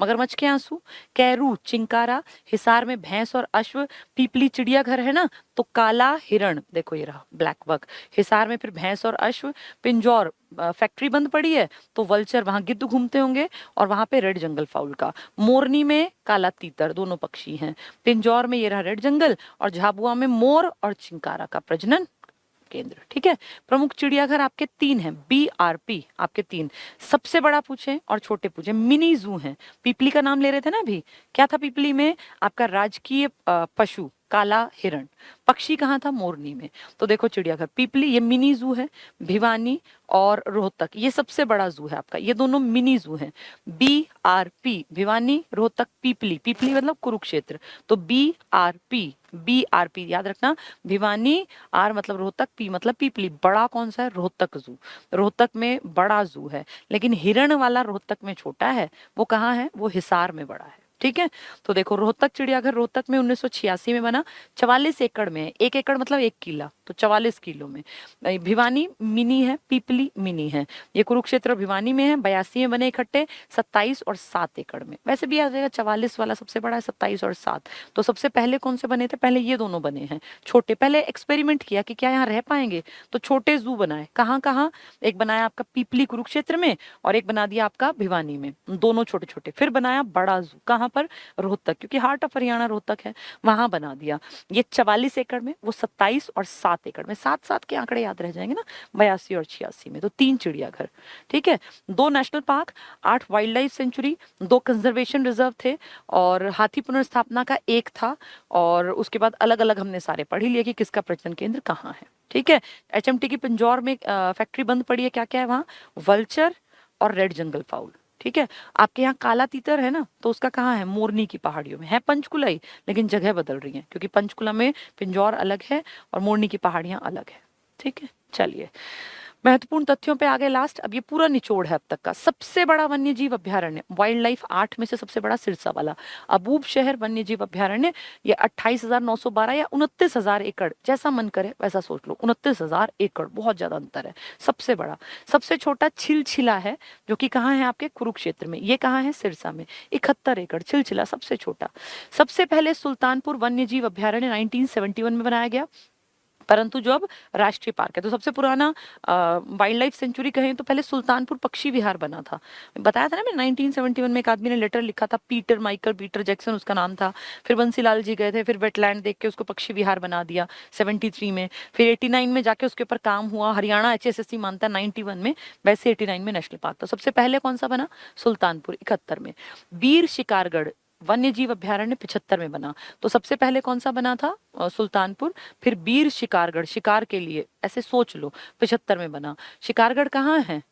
Speaker 1: मगरमच्छ के आंसू, कैरू चिंकारा, हिसार में भैंस और अश्व, पीपली चिड़ियाघर है ना तो काला हिरण, देखो ये रहा ब्लैक बक। हिसार में फिर भैंस और अश्व। पिंजौर फैक्ट्री बंद पड़ी है तो वल्चर, वहां गिद्ध घूमते होंगे, और वहां पे रेड जंगल फाउल का। मोरनी में काला तीतर, दोनों पक्षी हैं। पिंजौर में ये रहा रेड जंगल, और झाबुआ में मोर और चिंकारा का प्रजनन केंद्र, ठीक है। प्रमुख चिड़ियाघर आपके तीन हैं, बीआरपी आपके तीन। सबसे बड़ा पूछे और छोटे पूछे, मिनी जू हैं। पीपली का नाम ले रहे थे ना अभी, क्या था पीपली में आपका राजकीय पशु काला हिरण। पक्षी कहाँ था, मोरनी में। तो देखो चिड़ियाघर पीपली, ये मिनी जू है। भिवानी और रोहतक ये सबसे बड़ा जू है आपका, ये दोनों मिनी जू हैं। बीआरपी भिवानी, रोहतक पीपली, पीपली मतलब कुरुक्षेत्र, तो बीआरपी, बीआरपी याद रखना। भिवानी, आर मतलब रोहतक, पी मतलब पीपली। बड़ा कौन सा है, रोहतक जू। रोहतक में बड़ा जू है, लेकिन हिरण वाला रोहतक में छोटा है। वो कहाँ है, वो हिसार में बड़ा है, ठीक है। तो देखो रोहतक चिड़ियाघर रोहतक में 1986 में बना, 44 एकड़ में है। 1 एकड़ मतलब 1 किला, तो 44 किलो में। भिवानी मिनी है, पीपली मिनी है। ये कुरुक्षेत्र भिवानी में है, 82 में बने इकट्ठे, 27 और 7 एकड़ में। वैसे भी आ जाएगा 44 वाला सबसे बड़ा है, 27 और 7। तो सबसे पहले कौन से बने थे, पहले ये दोनों बने हैं छोटे। पहले एक्सपेरिमेंट किया कि क्या यहाँ रह पाएंगे, तो छोटे जू बनाए। कहाँ कहाँ, एक बनाया आपका पीपली कुरुक्षेत्र में, और एक बना दिया आपका भिवानी में, दोनों छोटे छोटे। फिर बनाया बड़ा जू, कहाँ पर, रोहतक, क्योंकि हार्ट ऑफ हरियाणा रोहतक है, वहां बना दिया। ये 44 एकड़ में, वो 27 और 7 एकड़ में। 7-7 के आंकड़े याद रह जाएंगे ना, 82 और 86 में। तो 3 चिड़ियाघर, ठीक है। 2 national park, 8 wild life sanctuary, 2 conservation reserve थे, और हाथी पुनर्स्थापना का एक था। और उसके बाद अलग अलग हमने सारे पढ़ ही लिए कि किसका प्रजनन केंद्र कहाँ है, ठीक है। एचएमटी की पिंजौर में फैक्ट्री बंद पड़ी है, क्या क्या है वहां, वल्चर और रेड जंगल फाउल, ठीक है। आपके यहाँ काला तीतर है ना, तो उसका कहाँ है, मोरनी की पहाड़ियों में है। पंचकुला ही, लेकिन जगह बदल रही है, क्योंकि पंचकुला में पिंजौर अलग है और मोरनी की पहाड़ियां अलग है, ठीक है। चलिए महत्वपूर्ण तथ्यों पे आ गए लास्ट। अब ये पूरा निचोड़ है अब तक का। सबसे बड़ा वन्य जीव अभ्यारण्य वाइल्ड लाइफ 8 में से सबसे बड़ा सिरसा वाला अबूब शहर वन्य जीव अभ्यारण्य, ये 28,912 या 29,000 एकड़, जैसा मन करे वैसा सोच लो। 29,000 एकड़, बहुत ज्यादा अंतर है। सबसे बड़ा। सबसे छोटा छिलछिला है, जो कि कहाँ है आपके कुरुक्षेत्र में। ये कहाँ है, सिरसा में। 71 एकड़ छिलछिला सबसे छोटा। सबसे पहले सुल्तानपुर वन्य जीव अभ्यारण्य 1971 में बनाया गया, परंतु जो अब राष्ट्रीय पार्क है। तो सबसे पुराना वाइल्ड लाइफ सेंचुरी कहें तो पहले सुल्तानपुर पक्षी विहार बना था। बताया था ना मैं, 1971 में एक आदमी ने लेटर लिखा था, पीटर माइकल पीटर जैक्सन उसका नाम था। फिर बंसीलाल जी गए थे, फिर वेटलैंड देख के उसको पक्षी विहार बना दिया 73 में। फिर 89 में जाके उसके ऊपर काम हुआ। हरियाणा HSSC मानता है 91 में, वैसे 89 में नेशनल पार्क था। सबसे पहले कौन सा बना, सुल्तानपुर 71 में। वीर शिकारगढ़ वन्य जीव अभ्यारण्य 75 में बना। तो सबसे पहले कौन सा बना था, सुल्तानपुर, फिर बीर शिकारगढ़, शिकार के लिए, ऐसे सोच लो, 75 में बना। शिकारगढ़ कहाँ है,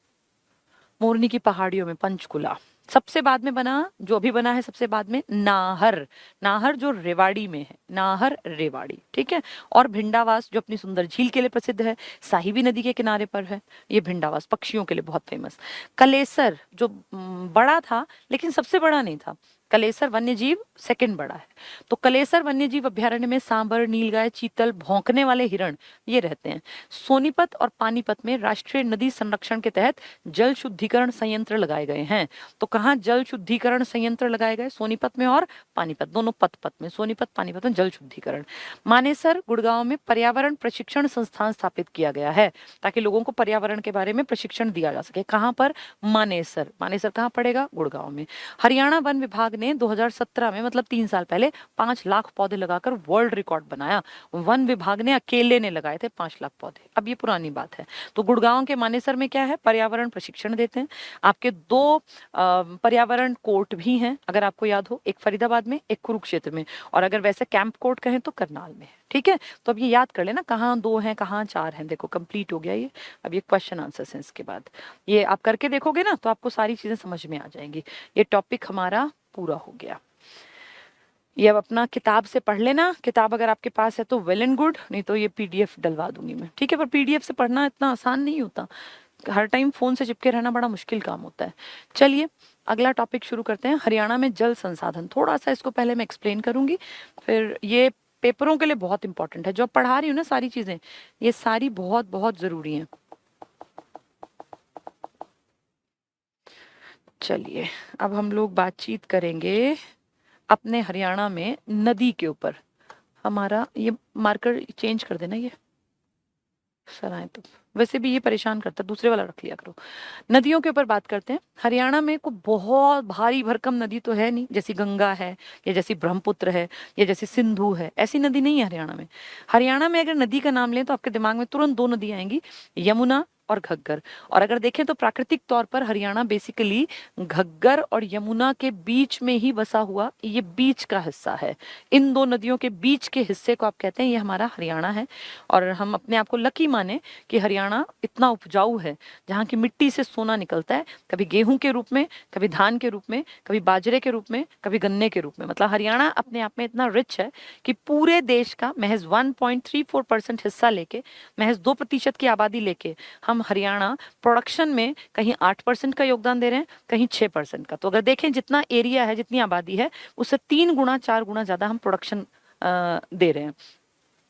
Speaker 1: मोरनी की पहाड़ियों में, पंचकुला। सबसे बाद में बना, जो अभी बना है सबसे बाद में, नाहर। नाहर जो रेवाड़ी में है, नाहर रेवाड़ी, ठीक है। और भिंडावास जो अपनी सुंदर झील के लिए प्रसिद्ध है, साहिबी नदी के किनारे पर है ये भिंडावास, पक्षियों के लिए बहुत फेमस। कलेसर जो बड़ा था लेकिन सबसे बड़ा नहीं था, कलेसर वन्य जीव सेकंड बड़ा है। तो कलेसर वन्य जीव अभ्यारण्य में सांबर, नीलगाय, चीतल, भौंकने वाले हिरण ये रहते हैं। सोनीपत और पानीपत में राष्ट्रीय नदी संरक्षण के तहत जल शुद्धिकरण संयंत्र लगाए गए हैं। तो कहाँ जल शुद्धिकरण संयंत्र लगाए गए, सोनीपत में और पानीपत, दोनों पत में, सोनीपत पानीपत में जल शुद्धिकरण। मानेसर गुड़गांव में पर्यावरण प्रशिक्षण संस्थान स्थापित किया गया है, ताकि लोगों को पर्यावरण के बारे में प्रशिक्षण दिया जा सके। कहाँ पर, मानेसर। मानेसर कहाँ पड़ेगा, गुड़गांव में। हरियाणा वन विभाग ने 2017 में, मतलब 3 साल पहले, 5 लाख पौधे लगाकर वर्ल्ड रिकॉर्ड बनाया। वन विभाग ने अकेले ने लगाए थे 5 लाख पौधे। अब ये पुरानी बात है। तो गुड़गांव के मानेसर में क्या है, पर्यावरण प्रशिक्षण देते हैं। आपके 2 पर्यावरण कोर्ट भी हैं, अगर आपको याद हो, एक फरीदाबाद में, एक कुरुक्षेत्र में, और अगर वैसे कैंप कोर्ट कहें तो करनाल में है, ठीक है। तो अब ये याद कर लेना, कहाँ 2 हैं कहाँ 4 हैं। देखो कंप्लीट हो गया ये। अब ये क्वेश्चन आंसर है, इसके बाद ये आप करके देखोगे ना तो आपको सारी चीजें समझ में आ जाएंगी। ये टॉपिक हमारा पूरा हो गया। ये अब अपना किताब से पढ़ लेना। किताब अगर आपके पास है तो वेल एंड गुड, नहीं तो ये PDF डलवा दूंगी मैं, ठीक है। पर PDF से पढ़ना इतना आसान नहीं होता, हर टाइम फोन से चिपके रहना बड़ा मुश्किल काम होता है। चलिए अगला टॉपिक शुरू करते हैं। हरियाणा में जल संसाधन, थोड़ा सा इसको पहले मैं एक्सप्लेन करूंगी, फिर ये पेपरों के लिए बहुत इंपॉर्टेंट है। जो पढ़ा रही हूँ ना सारी चीजें, ये सारी बहुत बहुत जरूरी हैं। चलिए अब हम लोग बातचीत करेंगे अपने हरियाणा में नदी के ऊपर। हमारा ये मार्कर चेंज कर देना, ये सर आए तो, वैसे भी ये परेशान करता, दूसरे वाला रख लिया करो। नदियों के ऊपर बात करते हैं। हरियाणा में कोई बहुत भारी भरकम नदी तो है नहीं, जैसी गंगा है या जैसी ब्रह्मपुत्र है या जैसी सिंधु है, ऐसी नदी नहीं है हरियाणा में। हरियाणा में अगर नदी का नाम लें तो आपके दिमाग में तुरंत 2 नदी आएंगी, यमुना और घग्गर। और अगर देखें तो प्राकृतिक तौर पर हरियाणा बेसिकली घग्गर और यमुना के बीच में ही बसा हुआ, ये बीच का हिस्सा है। इन 2 नदियों के बीच के हिस्से को आप कहते हैं ये हमारा हरियाणा है। और हम अपने आप को लकी माने कि हरियाणा इतना उपजाऊ है, जहाँ की मिट्टी से सोना निकलता है, कभी गेहूं के रूप में, कभी धान के रूप में, कभी बाजरे के रूप में, कभी गन्ने के रूप में। मतलब हरियाणा अपने आप में इतना रिच है कि पूरे देश का महज 1.34% हिस्सा लेके, महज 2% की आबादी लेके हम हरियाणा प्रोडक्शन में कहीं 8% का योगदान दे रहे हैं, कहीं 6% का। तो अगर देखें जितना एरिया है, जितनी आबादी है, उससे 3 गुना 4 गुना ज्यादा हम प्रोडक्शन दे रहे हैं।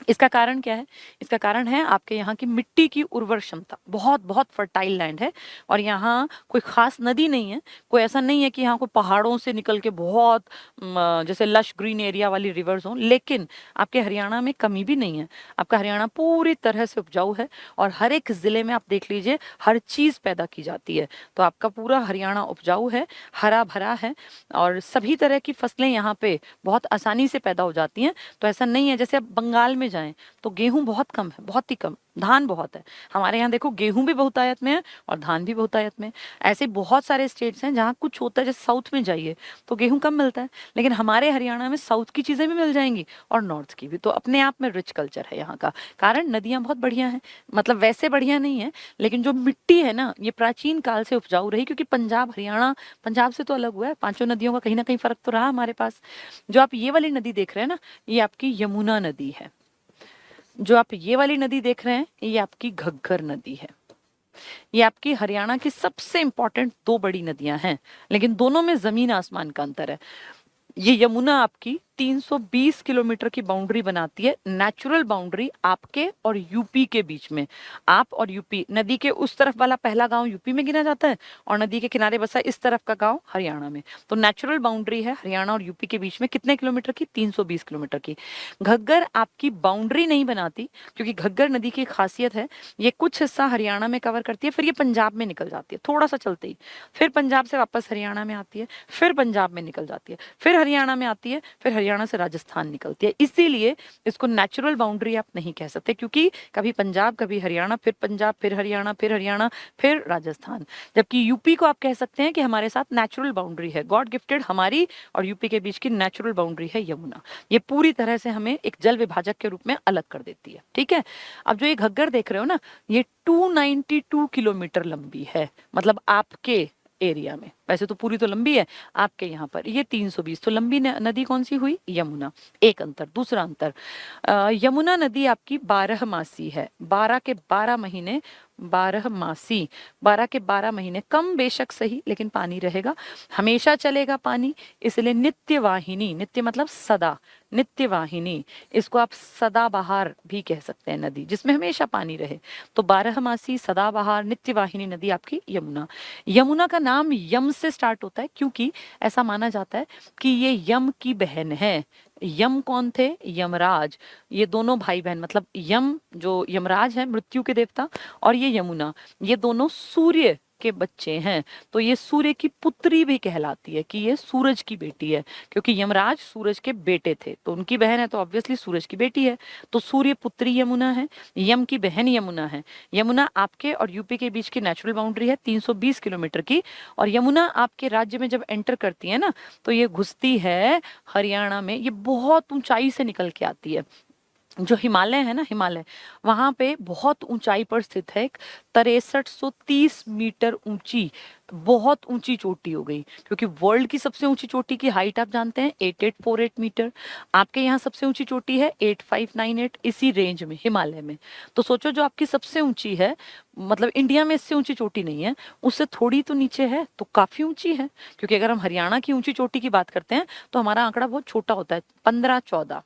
Speaker 1: इसका कारण क्या है, इसका कारण है आपके यहाँ की मिट्टी की उर्वर क्षमता। बहुत बहुत फर्टाइल लैंड है और यहाँ कोई खास नदी नहीं है, कोई ऐसा नहीं है कि यहाँ कोई पहाड़ों से निकल के बहुत जैसे लश ग्रीन एरिया वाली रिवर्स हों। लेकिन आपके हरियाणा में कमी भी नहीं है, आपका हरियाणा पूरी तरह से उपजाऊ है और हर एक जिले में आप देख लीजिए हर चीज पैदा की जाती है। तो आपका पूरा हरियाणा उपजाऊ है, हरा भरा है और सभी तरह की फसलें यहाँ पे बहुत आसानी से पैदा हो जाती हैं। तो ऐसा नहीं है जैसे अब बंगाल में जाएं तो गेहूं बहुत कम है, बहुत ही कम, धान बहुत है। हमारे यहाँ देखो गेहूं भी बहुतायत में है और धान भी बहुतायत में। ऐसे बहुत सारे स्टेट्स हैं जहाँ कुछ होता है, जैसे साउथ में जाइए तो गेहूं कम मिलता है, लेकिन हमारे हरियाणा में साउथ की चीजें भी मिल जाएंगी और नॉर्थ की भी। तो अपने आप में रिच कल्चर है यहाँ का। कारण नदियां बहुत बढ़िया हैं, मतलब वैसे बढ़िया नहीं है, लेकिन जो मिट्टी है ना ये प्राचीन काल से उपजाऊ रही, क्योंकि पंजाब हरियाणा पंजाब से तो अलग हुआ है, 5 नदियों का कहीं ना कहीं फर्क तो रहा हमारे पास। जो आप ये वाली नदी देख रहे हैं ना, ये आपकी यमुना नदी है। जो आप ये वाली नदी देख रहे हैं ये आपकी घग्गर नदी है। ये आपकी हरियाणा की सबसे इंपॉर्टेंट दो बड़ी नदियां हैं, लेकिन दोनों में जमीन आसमान का अंतर है। ये यमुना आपकी 320 किलोमीटर की बाउंड्री बनाती है, नेचुरल बाउंड्री आपके और यूपी के बीच में। आप और यूपी, नदी के उस तरफ वाला पहला गांव यूपी में गिना जाता है और नदी के किनारे बसा इस तरफ का गांव हरियाणा में। तो नेचुरल बाउंड्री है हरियाणा और यूपी के बीच में, कितने किलोमीटर की? 320 किलोमीटर की। घग्गर आपकी बाउंड्री नहीं बनाती, क्योंकि घग्गर नदी की खासियत है, ये कुछ हिस्सा हरियाणा में कवर करती है, फिर ये पंजाब में निकल जाती है थोड़ा सा चलते ही, फिर पंजाब से वापस हरियाणा में आती है, फिर पंजाब में निकल जाती है, फिर हरियाणा में आती है, फिर हरियाणा से राजस्थान निकलती है। इसीलिए इसको नेचुरल बाउंड्री आप नहीं कह सकते, क्योंकि कभी पंजाब, कभी हरियाणा, फिर पंजाब, फिर हरियाणा, फिर हरियाणा, फिर राजस्थान। जबकि यूपी को आप कह सकते हैं कि हमारे साथ नेचुरल बाउंड्री है, गॉड गिफ्टेड हमारी और यूपी के बीच की नेचुरल बाउंड्री है यमुना। ये पूरी तरह से हमें एक जल विभाजक के रूप में अलग कर देती है। ठीक है, अब जो ये घग्गर देख रहे हो ना, ये 292 किलोमीटर लंबी है, मतलब आपके एरिया में। वैसे तो पूरी तो लंबी है, आपके यहाँ पर ये 320। तो लंबी नदी कौन सी हुई? यमुना। एक अंतर। दूसरा अंतर, यमुना नदी आपकी 12 मासी है, 12 के 12 महीने, 12 मासी, 12 के 12 महीने, कम बेशक सही, लेकिन पानी रहेगा, हमेशा चलेगा पानी, इसलिए नित्य वाहिनी, नित्य मतलब सदा, नित्य वाहिनी, इसको आप सदाबहार भी कह सकते हैं, नदी जिसमें हमेशा पानी रहे। तो 12 मासी, सदाबहार, नित्य वाहिनी नदी आपकी यमुना। यमुना का नाम यम से स्टार्ट होता है, क्योंकि ऐसा माना जाता है कि ये यम की बहन है। यम कौन थे? यमराज। ये दोनों भाई बहन, मतलब यम जो यमराज है मृत्यु के देवता, और ये यमुना, ये दोनों सूर्य के बच्चे हैं। तो ये सूर्य की पुत्री भी कहलाती है, कि ये सूरज की बेटी है, क्योंकि यमराज सूरज के बेटे थे, तो उनकी बहन है, तो ऑब्वियसली सूरज की बेटी है। तो सूर्य पुत्री यमुना है, यम की बहन यमुना है। यमुना आपके और यूपी के बीच की नेचुरल बाउंड्री है 320 किलोमीटर की। और यमुना आपके राज्य में जब एंटर करती है ना, तो ये घुसती है हरियाणा में, ये बहुत ऊंचाई से निकल के आती है। जो हिमालय है ना, हिमालय, वहां पे बहुत ऊंचाई पर स्थित है, एक 6330 मीटर ऊंची, बहुत ऊंची चोटी हो गई, क्योंकि वर्ल्ड की सबसे ऊंची चोटी की हाइट आप जानते हैं 8848 मीटर, आपके यहाँ सबसे ऊंची चोटी है 8598, इसी रेंज में हिमालय में। तो सोचो, जो आपकी सबसे ऊंची है, मतलब इंडिया में इससे ऊंची चोटी नहीं है, उससे थोड़ी तो नीचे है, तो काफी ऊंची है। क्योंकि अगर हम हरियाणा की ऊंची चोटी की बात करते हैं तो हमारा आंकड़ा बहुत छोटा होता है, 1514।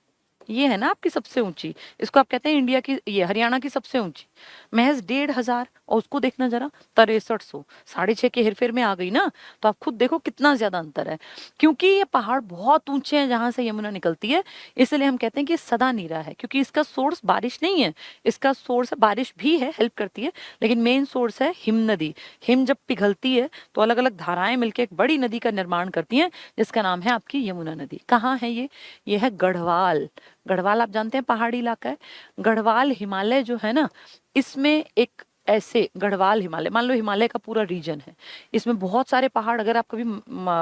Speaker 1: ये है ना आपकी सबसे ऊंची, इसको आप कहते हैं इंडिया की, ये हरियाणा की सबसे ऊंची, महज 1500। और उसको देखना जरा, 6300, 6.5 के हेरफेर में आ गई ना। तो आप खुद देखो कितना ज्यादा अंतर है, क्योंकि ये पहाड़ बहुत ऊंचे हैं जहां से यमुना निकलती है, इसलिए हम कहते हैं कि सदा नीरा है, क्योंकि इसका सोर्स बारिश नहीं है, इसका सोर्स बारिश भी है, हेल्प करती है, लेकिन मेन सोर्स है हिम नदी। हिम जब पिघलती है तो अलग अलग धाराएं मिलकर एक बड़ी नदी का निर्माण करती हैं, जिसका नाम है आपकी यमुना नदी। कहाँ है ये है गढ़वाल। गढ़वाल आप जानते हैं पहाड़ी इलाका है। गढ़वाल हिमालय जो है ना, इसमें एक ऐसे गढ़वाल हिमालय, मान लो हिमालय का पूरा रीजन है, इसमें बहुत सारे पहाड़, अगर आप कभी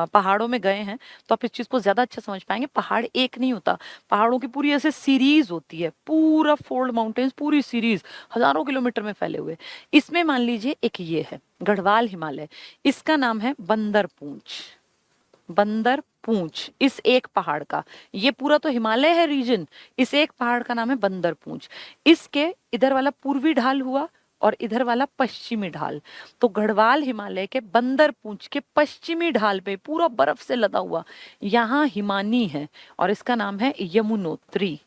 Speaker 1: पहाड़ों में गए हैं तो आप इस चीज को ज्यादा अच्छा समझ पाएंगे। पहाड़ एक नहीं होता, पहाड़ों की पूरी ऐसे सीरीज होती है, पूरा फोल्ड माउंटेन्स, पूरी सीरीज हजारों किलोमीटर में फैले हुए। इसमें मान लीजिए एक ये है गढ़वाल हिमालय, इसका नाम है बंदर पूंछ। बंदर पूंछ, इस एक पहाड़ का, ये पूरा तो हिमालय है रीजन, इस एक पहाड़ का नाम है बंदर पूंछ। इसके इधर वाला पूर्वी ढाल हुआ और इधर वाला पश्चिमी ढाल। तो गढ़वाल हिमालय के बंदर पूंछ के पश्चिमी ढाल पे पूरा बर्फ से लदा हुआ यहाँ हिमानी है, और इसका नाम है यमुनोत्री।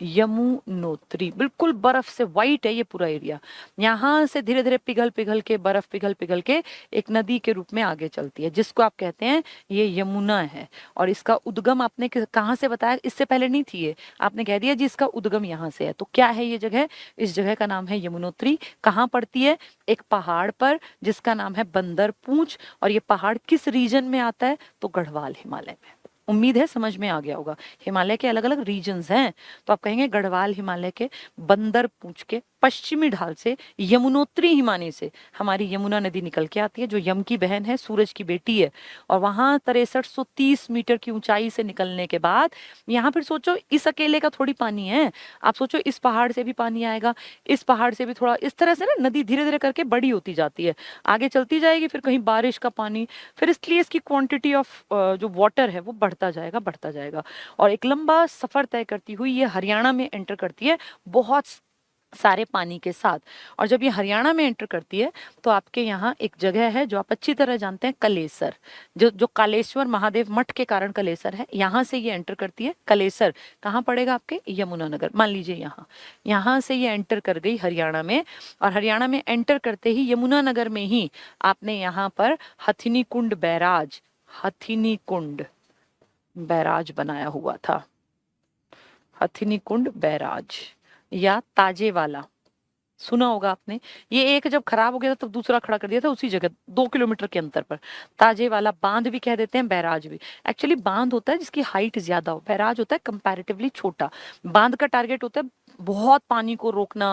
Speaker 1: यमुनोत्री, बिल्कुल बर्फ से वाइट है ये पूरा एरिया। यहाँ से धीरे धीरे पिघल पिघल के, बर्फ पिघल पिघल के एक नदी के रूप में आगे चलती है, जिसको आप कहते हैं ये यमुना है। और इसका उद्गम आपने कहाँ से बताया? इससे पहले नहीं थी ये, आपने कह दिया जी इसका उद्गम यहाँ से है। तो क्या है ये जगह? इस जगह का नाम है यमुनोत्री। कहाँ पड़ती है? एक पहाड़ पर, जिसका नाम है बंदर पूंछ। और ये पहाड़ किस रीजन में आता है? तो गढ़वाल हिमालय में। उम्मीद है समझ में आ गया होगा। हिमालय के अलग अलग रीजन्स हैं, तो आप कहेंगे गढ़वाल हिमालय के बंदर पूंछ के पश्चिमी ढाल से, यमुनोत्री हिमानी से हमारी यमुना नदी निकल के आती है, जो यम की बहन है, सूरज की बेटी है। और वहां 6330 मीटर की ऊंचाई से निकलने के बाद यहाँ फिर सोचो, इस अकेले का थोड़ी पानी है, आप सोचो इस पहाड़ से भी पानी आएगा, इस पहाड़ से भी थोड़ा, इस तरह से ना नदी धीरे धीरे करके बड़ी होती जाती है, आगे चलती जाएगी, फिर कहीं बारिश का पानी, फिर इसलिए इसकी क्वांटिटी ऑफ जो वाटर है वो बढ़ता जाएगा, बढ़ता जाएगा। और एक लंबा सफर तय करती हुई ये हरियाणा में एंटर करती है, बहुत सारे पानी के साथ। और जब ये हरियाणा में एंटर करती है तो आपके यहाँ एक जगह है जो आप अच्छी तरह जानते हैं, कलेसर, जो जो कालेश्वर महादेव मठ के कारण कलेसर है, यहाँ से ये एंटर करती है। कलेसर कहाँ पड़ेगा आपके? यमुनानगर। मान लीजिए यहाँ, यहाँ से ये एंटर कर गई हरियाणा में, और हरियाणा में एंटर करते ही यमुनानगर में ही आपने यहाँ पर हथिनी कुंड बैराज, हथिनी कुंड बैराज बनाया हुआ था। हथिनी कुंड बैराज या ताजे वाला, सुना होगा आपने। ये एक जब खराब हो गया था तब दूसरा खड़ा कर दिया था उसी जगह 2 किलोमीटर के अंतर पर। ताजे वाला बांध भी कह देते हैं, बैराज भी। एक्चुअली बांध होता है जिसकी हाइट ज्यादा हो, बैराज होता है कंपैरेटिवली छोटा। बांध का टारगेट होता है बहुत पानी को रोकना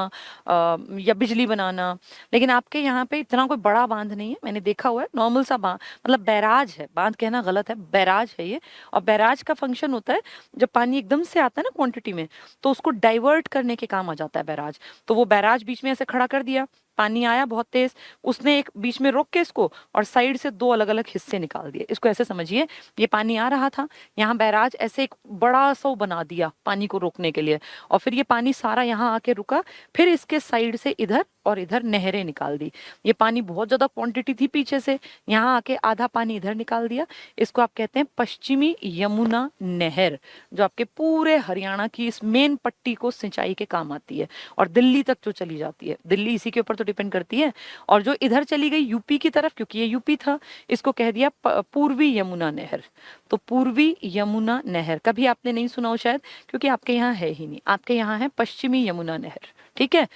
Speaker 1: या बिजली बनाना, लेकिन आपके यहाँ पे इतना कोई बड़ा बांध नहीं है, मैंने देखा हुआ है। नॉर्मल सा बांध, मतलब बैराज है, बांध कहना गलत है, बैराज है ये। और बैराज का फंक्शन होता है जब पानी एकदम से आता है ना क्वांटिटी में, तो उसको डाइवर्ट करने के काम आ जाता है बैराज। तो वो बैराज बीच में ऐसे खड़ा कर दिया, पानी आया बहुत तेज, उसने एक बीच में रोक के इसको और साइड से 2 अलग अलग हिस्से निकाल दिए। इसको ऐसे समझिए, ये पानी आ रहा था, यहाँ बैराज ऐसे एक बड़ा सा बना दिया पानी को रोकने के लिए, और फिर ये पानी सारा यहाँ आके रुका। फिर इसके साइड से इधर और इधर नहरें निकाल दी। ये पानी बहुत ज्यादा क्वांटिटी थी पीछे से, यहाँ आके आधा पानी इधर निकाल दिया। इसको आप कहते हैं पश्चिमी यमुना नहर, जो आपके पूरे हरियाणा की इस मेन पट्टी को सिंचाई के काम आती है और दिल्ली तक जो चली जाती है। दिल्ली इसी के ऊपर तो डिपेंड करती है। और जो इधर चली गई यूपी की तरफ, क्योंकि ये यूपी था, इसको कह दिया पूर्वी यमुना नहर। तो पूर्वी यमुना नहर कभी आपने नहीं सुना हो शायद, क्योंकि आपके यहाँ है ही नहीं, आपके यहाँ है पश्चिमी यमुना नहर। ठीक है,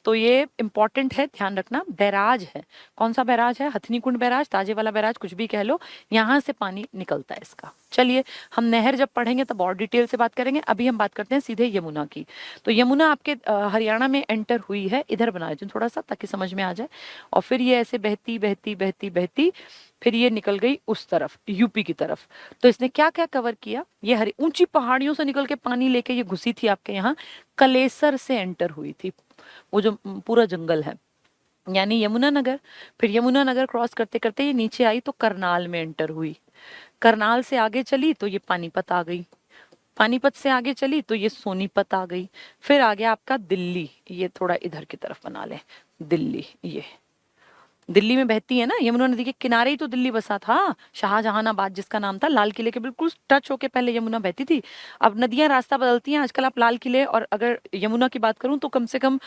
Speaker 1: तो ये इंपॉर्टेंट है, ध्यान रखना। बैराज है, कौन सा बैराज है? हथिनी कुंड बैराज, ताजे वाला बैराज, कुछ भी कह लो, यहाँ से पानी निकलता है इसका। चलिए, हम नहर जब पढ़ेंगे तब और डिटेल से बात करेंगे, अभी हम बात करते हैं सीधे यमुना की। तो यमुना आपके हरियाणा में एंटर हुई है, इधर बना देती हूँ थोड़ा सा ताकि समझ में आ जाए। और फिर ये ऐसे बहती बहती बहती बहती फिर ये निकल गई उस तरफ, यूपी की तरफ। तो इसने क्या क्या कवर किया? ये हरी ऊंची पहाड़ियों से निकल के पानी लेके ये घुसी थी आपके यहाँ, कलेसर से एंटर हुई थी, वो जो पूरा जंगल है, यानी यमुनानगर। फिर यमुनानगर क्रॉस करते करते ये नीचे आई तो करनाल में एंटर हुई। करनाल से आगे चली तो ये पानीपत आ गई, पानीपत से आगे चली तो ये सोनीपत आ गई। फिर आ गया आपका दिल्ली, ये थोड़ा इधर की तरफ बना ले, दिल्ली। ये दिल्ली में बहती है ना, यमुना नदी के किनारे ही तो दिल्ली बसा था, शाहजहानाबाद जिसका नाम था। लाल किले के बिल्कुल टच होके पहले यमुना बहती थी। अब नदियां रास्ता बदलती हैं, आजकल आप लाल किले और अगर यमुना की बात करूं तो कम से कम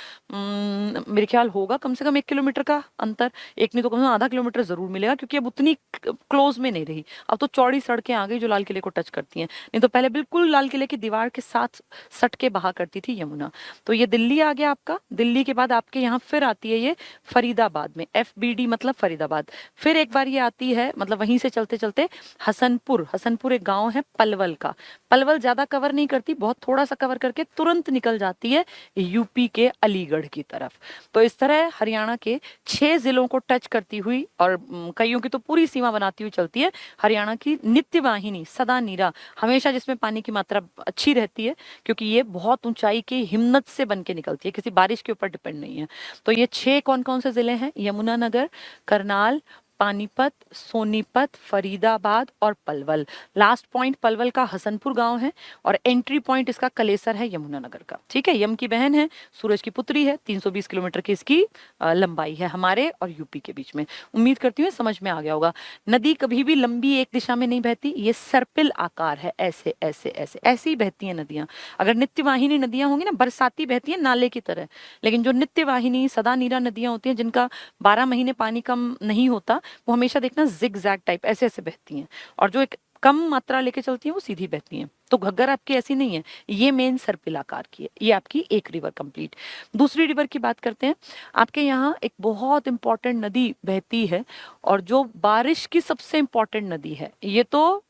Speaker 1: मेरे ख्याल होगा कम से कम 1 किलोमीटर का अंतर, एक नहीं तो कम से कम आधा किलोमीटर जरूर मिलेगा, क्योंकि अब उतनी क्लोज में नहीं रही। अब तो चौड़ी सड़कें आ गई जो लाल किले को टच करती हैं, नहीं तो पहले बिल्कुल लाल किले की दीवार के साथ सट के बहा करती थी यमुना। तो ये दिल्ली आ गया आपका। दिल्ली के बाद आपके यहाँ फिर आती है ये फरीदाबाद में, FBD मतलब फरीदाबाद। फिर एक बार ये आती है, मतलब वहीं से चलते चलते हसनपुर, हसनपुर एक गांव है पलवल का। पलवल ज्यादा कवर नहीं करती, बहुत थोड़ा सा कवर करके तुरंत निकल जाती है यूपी के अलीगढ़ की तरफ। तो इस तरह हरियाणा के 6 जिलों को टच करती हुई और कईयों की तो पूरी सीमा बनाती हुई चलती है हरियाणा की नित्य वाहिनी, सदा नीरा, हमेशा जिसमें पानी की मात्रा अच्छी रहती है, क्योंकि ये बहुत ऊंचाई की हिम्मत से बन के निकलती है, किसी बारिश के ऊपर डिपेंड नहीं है। तो ये 6 कौन कौन से जिले हैं? यमुनानगर, करनाल, पानीपत, सोनीपत, फरीदाबाद और पलवल। लास्ट पॉइंट पलवल का हसनपुर गांव है और एंट्री पॉइंट इसका कलेसर है यमुनानगर का। ठीक है, यम की बहन है, सूरज की पुत्री है, 320 किलोमीटर की इसकी लंबाई है हमारे और यूपी के बीच में। उम्मीद करती हूँ समझ में आ गया होगा। नदी कभी भी लंबी एक दिशा में नहीं बहती, ये सर्पिल आकार है, ऐसे ऐसे ऐसे ऐसे ही बहती हैं नदियां। अगर नित्यवाहिनी नदियां होंगी ना, बरसाती बहती है नाले की तरह, लेकिन जो नित्यवाहिनी सदा नीरा नदियां होती हैं जिनका 12 महीने पानी कम नहीं होता, वो हमेशा देखना जिग जैग टाइप ऐसे ऐसे बहती हैं, और जो एक कम मात्रा लेके चलती हैं वो सीधी बहती हैं। तो घग्गर आपकी ऐसी नहीं है, ये मेन सर्पिल आकार की है। ये आपकी एक रिवर कंप्लीट। दूसरी रिवर की बात करते हैं। आपके यहाँ एक बहुत इंपॉर्टेंट नदी बहती है और जो बारिश की सबसे इंपॉर्टेंट नदी है, ये तो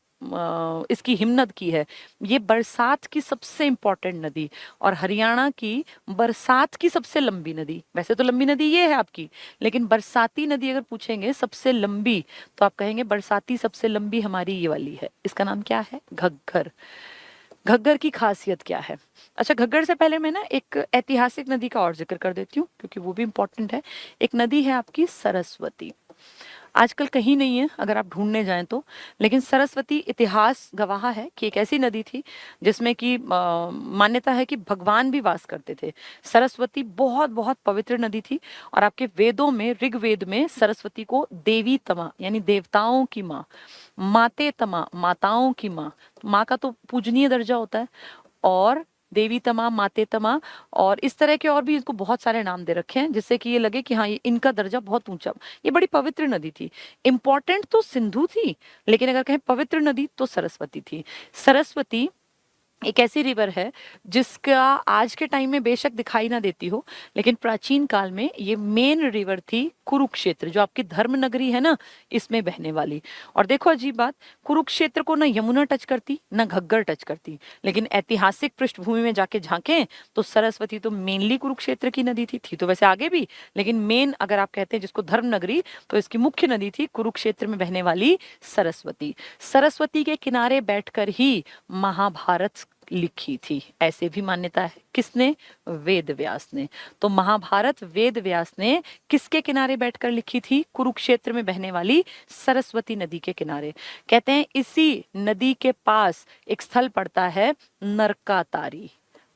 Speaker 1: इसकी हिम्मत की है, ये बरसात की सबसे इंपॉर्टेंट नदी और हरियाणा की बरसात की सबसे लंबी नदी। वैसे तो लंबी नदी ये है आपकी, लेकिन बरसाती नदी अगर पूछेंगे सबसे लंबी, तो आप कहेंगे बरसाती सबसे लंबी हमारी ये वाली है। इसका नाम क्या है? घग्गर। घग्गर की खासियत क्या है? अच्छा, घग्गर से पहले मैं ना एक ऐतिहासिक नदी का और जिक्र कर देती हूँ, क्योंकि वो भी इंपॉर्टेंट है। एक नदी है आपकी सरस्वती। आजकल कहीं नहीं है अगर आप ढूंढने जाएं तो। लेकिन सरस्वती इतिहास गवाह है कि एक ऐसी नदी थी जिसमें कि मान्यता है कि भगवान भी वास करते थे। सरस्वती बहुत बहुत पवित्र नदी थी और आपके वेदों में, ऋग्वेद में सरस्वती को देवी तमा यानी देवताओं की माँ, माते तमा माताओं की माँ, माँ का तो पूजनीय दर्जा होता है, और देवी तमा, माते तमा, और इस तरह के और भी इसको बहुत सारे नाम दे रखे हैं जिससे कि ये लगे कि हाँ ये इनका दर्जा बहुत ऊंचा। ये बड़ी पवित्र नदी थी। इंपॉर्टेंट तो सिंधु थी, लेकिन अगर कहें पवित्र नदी तो सरस्वती थी। सरस्वती एक ऐसी रिवर है जिसका आज के टाइम में बेशक दिखाई ना देती हो, लेकिन प्राचीन काल में ये मेन रिवर थी कुरुक्षेत्र, जो आपकी धर्म नगरी है ना, इसमें बहने वाली। और देखो अजीब बात, कुरुक्षेत्र को ना यमुना टच करती ना घग्गर टच करती, लेकिन ऐतिहासिक पृष्ठभूमि में जाके झांकें तो सरस्वती तो मेनली कुरुक्षेत्र की नदी थी तो वैसे आगे भी, लेकिन मेन अगर आप कहते हैं जिसको धर्म नगरी, तो इसकी मुख्य नदी थी कुरुक्षेत्र में बहने वाली सरस्वती। सरस्वती के किनारे बैठकर ही महाभारत लिखी थी, ऐसे भी मान्यता है। किसने? वेद व्यास ने। तो महाभारत वेद व्यास ने किसके किनारे बैठकर लिखी थी? कुरुक्षेत्र में बहने वाली सरस्वती नदी के किनारे। कहते हैं इसी नदी के पास एक स्थल पड़ता है नरकातारी।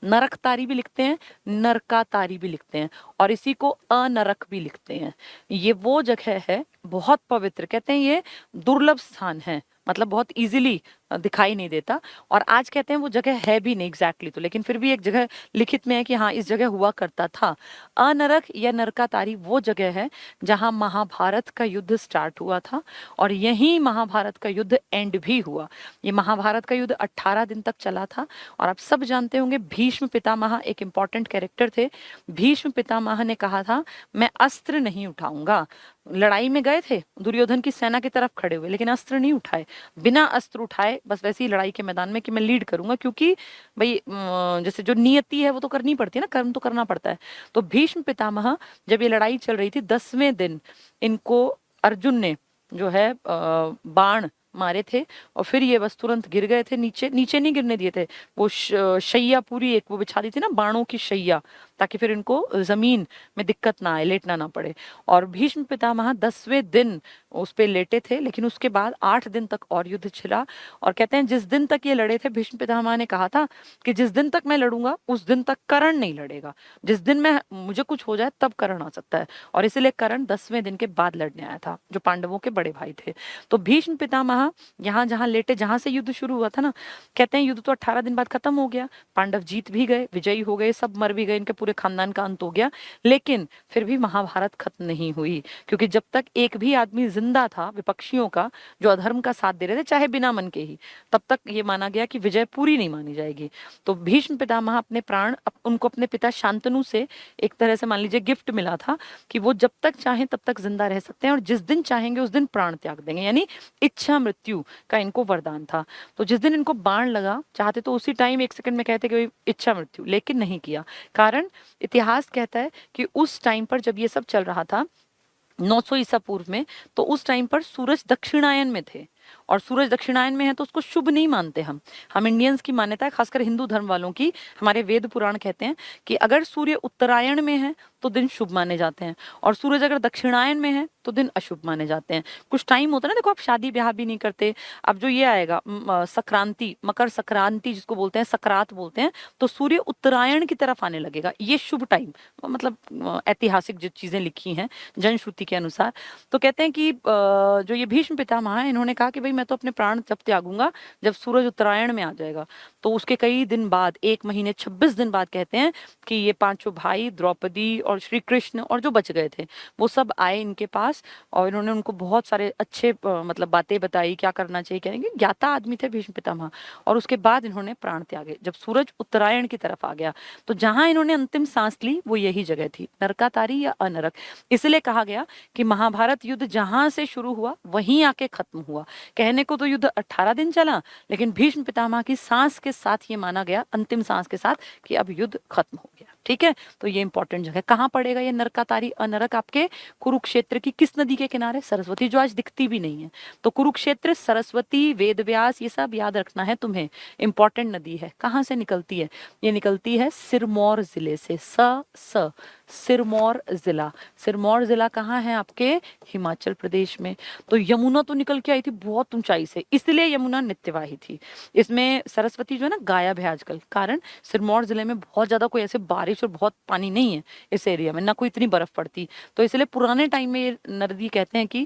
Speaker 1: नरकतारी भी लिखते हैं, नरकातारी भी लिखते हैं, और इसी को अनरक भी लिखते हैं। ये वो जगह है बहुत पवित्र, कहते हैं ये दुर्लभ स्थान है, मतलब बहुत इजीली दिखाई नहीं देता। और आज कहते हैं वो जगह है भी नहीं एग्जैक्टली तो, लेकिन फिर भी एक जगह लिखित में है कि हाँ इस जगह हुआ करता था। अनरक या नरकातारी वो जगह है जहां महाभारत का युद्ध स्टार्ट हुआ था और यहीं महाभारत का युद्ध एंड भी हुआ। ये महाभारत का युद्ध 18 दिन तक चला था। और आप सब जानते होंगे भीष्म पितामह एक इंपॉर्टेंट कैरेक्टर थे। भीष्म पितामह ने कहा था मैं अस्त्र नहीं उठाऊंगा। लड़ाई में गए थे, दुर्योधन की सेना की तरफ खड़े हुए, लेकिन अस्त्र नहीं उठाए, बिना अस्त्र उठाए बस वैसे ही लड़ाई के मैदान में कि मैं लीड करूंगा, क्योंकि भाई जैसे जो नियति है वो तो करनी पड़ती है ना, कर्म तो करना पड़ता है। तो भीष्म पितामह जब ये लड़ाई चल रही थी 10वें दिन इनको अर्जुन ने जो है बाण मारे थे और फिर ये बस तुरंत गिर गए थे नीचे। नीचे नहीं गिरने दिए थे, वो शैया पूरी एक वो बिछा दी थी ना बाणों की शैया, ताकि फिर इनको जमीन में दिक्कत ना आए, लेटना ना पड़े। और भीष्म पितामह 10वें दिन उस पे लेटे थे, लेकिन उसके बाद 8 दिन तक और युद्ध छिड़ा। और कहते हैं जिस दिन तक ये लड़े थे, भीष्म पितामह ने कहा था कि जिस दिन तक मैं लड़ूंगा उस दिन तक कर्ण नहीं लड़ेगा, जिस दिन मैं मुझे कुछ हो जाए तब कर्ण आ सकता है। और इसीलिए कर्ण 10वें दिन के बाद लड़ने आया था, जो पांडवों के बड़े भाई थे। तो भीष्म पितामह यहाँ जहाँ लेटे, जहां से युद्ध शुरू हुआ था ना, कहते हैं युद्ध तो 18 दिन बाद खत्म हो गया, पांडव जीत भी गए, विजयी हो गए, सब मर भी गए, इनके पूरे खानदान का अंत हो गया। लेकिन फिर भी महाभारत खत्म नहीं हुई, क्योंकि जब तक एक भी आदमी जिंदा था विपक्षियों का जो अधर्म का साथ दे रहे थे, चाहे बिना मन के ही, तब तक ये माना गया कि विजय पूरी नहीं मानी जाएगी। तो भीष्म पितामह अपने प्राण उनको अपने पिता शांतनु से एक तरह से मान लीजिए गिफ्ट मिला था कि वो जब तक चाहें तब तक जिंदा रह सकते हैं और जिस दिन चाहेंगे उस दिन प्राण त्याग देंगे, यानी इच्छा मृत्यु का इनको वरदान था। तो जिस दिन इनको बाण लगा, चाहते तो उसी टाइम 1 सेकंड में कहते कि इच्छा मृत्यु, लेकिन नहीं किया। कारण इतिहास कहता है कि उस टाइम पर जब ये सब चल रहा था 900 ईसा पूर्व में, तो उस टाइम पर सूरज दक्षिणायन में थे, और सूरज दक्षिणायन में है तो उसको शुभ नहीं मानते हम इंडियंस की मान्यता है, खासकर हिंदू धर्म वालों की। हमारे वेद पुराण कहते हैं कि अगर सूर्य उत्तरायण में है तो दिन शुभ माने जाते हैं, और सूरज अगर दक्षिणायन में है तो दिन अशुभ माने जाते हैं। कुछ टाइम होता है ना, देखो आप शादी ब्याह भी नहीं करते, अब जो ये आएगा संक्रांति, मकर संक्रांति जिसको बोलते हैं, सकरात बोलते हैं, तो सूर्य उत्तरायण की तरफ आने लगेगा, ये शुभ टाइम, मतलब ऐतिहासिक जो चीजें लिखी हैं जनश्रुति के अनुसार। तो कहते हैं कि जो ये भीष्म पितामह है, इन्होंने कहा कि भाई मैं तो अपने प्राण जब त्यागूंगा जब सूरज उत्तरायण में आ जाएगा। तो उसके कई दिन बाद, 1 महीने 26 दिन बाद, कहते हैं कि ये 5 भाई, द्रौपदी और श्री कृष्ण और जो बच गए थे वो सब आए इनके पास, और इन्होंने उनको बहुत सारे अच्छे मतलब बातें बताई, क्या करना चाहिए, कहेंगे ज्ञाता आदमी थे भीष्म पितामह। और उसके बाद इन्होंने प्राण त्यागे जब सूरज उत्तरायण की तरफ आ गया। तो जहां इन्होंने अंतिम सांस ली वो यही जगह थी, नरकातारी या अनरक। इसलिए कहा गया कि महाभारत युद्ध जहां से शुरू हुआ वहीं आके खत्म हुआ। कहने को तो युद्ध 18 दिन चला, लेकिन भीष्म पितामह की सांस के साथ ये माना गया, अंतिम सांस के साथ, कि अब युद्ध खत्म हो गया। ठीक है, तो ये इंपॉर्टेंट जगह। कहाँ पड़ेगा ये नरकातारी अनरक? आपके कुरुक्षेत्र की किस नदी के किनारे? सरस्वती, जो आज दिखती भी नहीं है। तो कुरुक्षेत्र, सरस्वती, वेदव्यास, ये सब याद रखना है तुम्हें, इंपॉर्टेंट नदी है। कहाँ से निकलती है? ये निकलती है सिरमौर जिले से। सिरमौर जिला। सिरमौर जिला कहाँ है? आपके हिमाचल प्रदेश में। तो यमुना तो निकल के आई थी बहुत ऊंचाई से, इसलिए यमुना नित्यवाही थी। इसमें सरस्वती जो है ना गायब है आजकल, कारण सिरमौर जिले में बहुत ज्यादा कोई ऐसे बारिश और बहुत पानी नहीं है इस एरिया में, ना कोई इतनी बर्फ पड़ती। तो इसलिए पुराने टाइम में ये नदी कहते हैं कि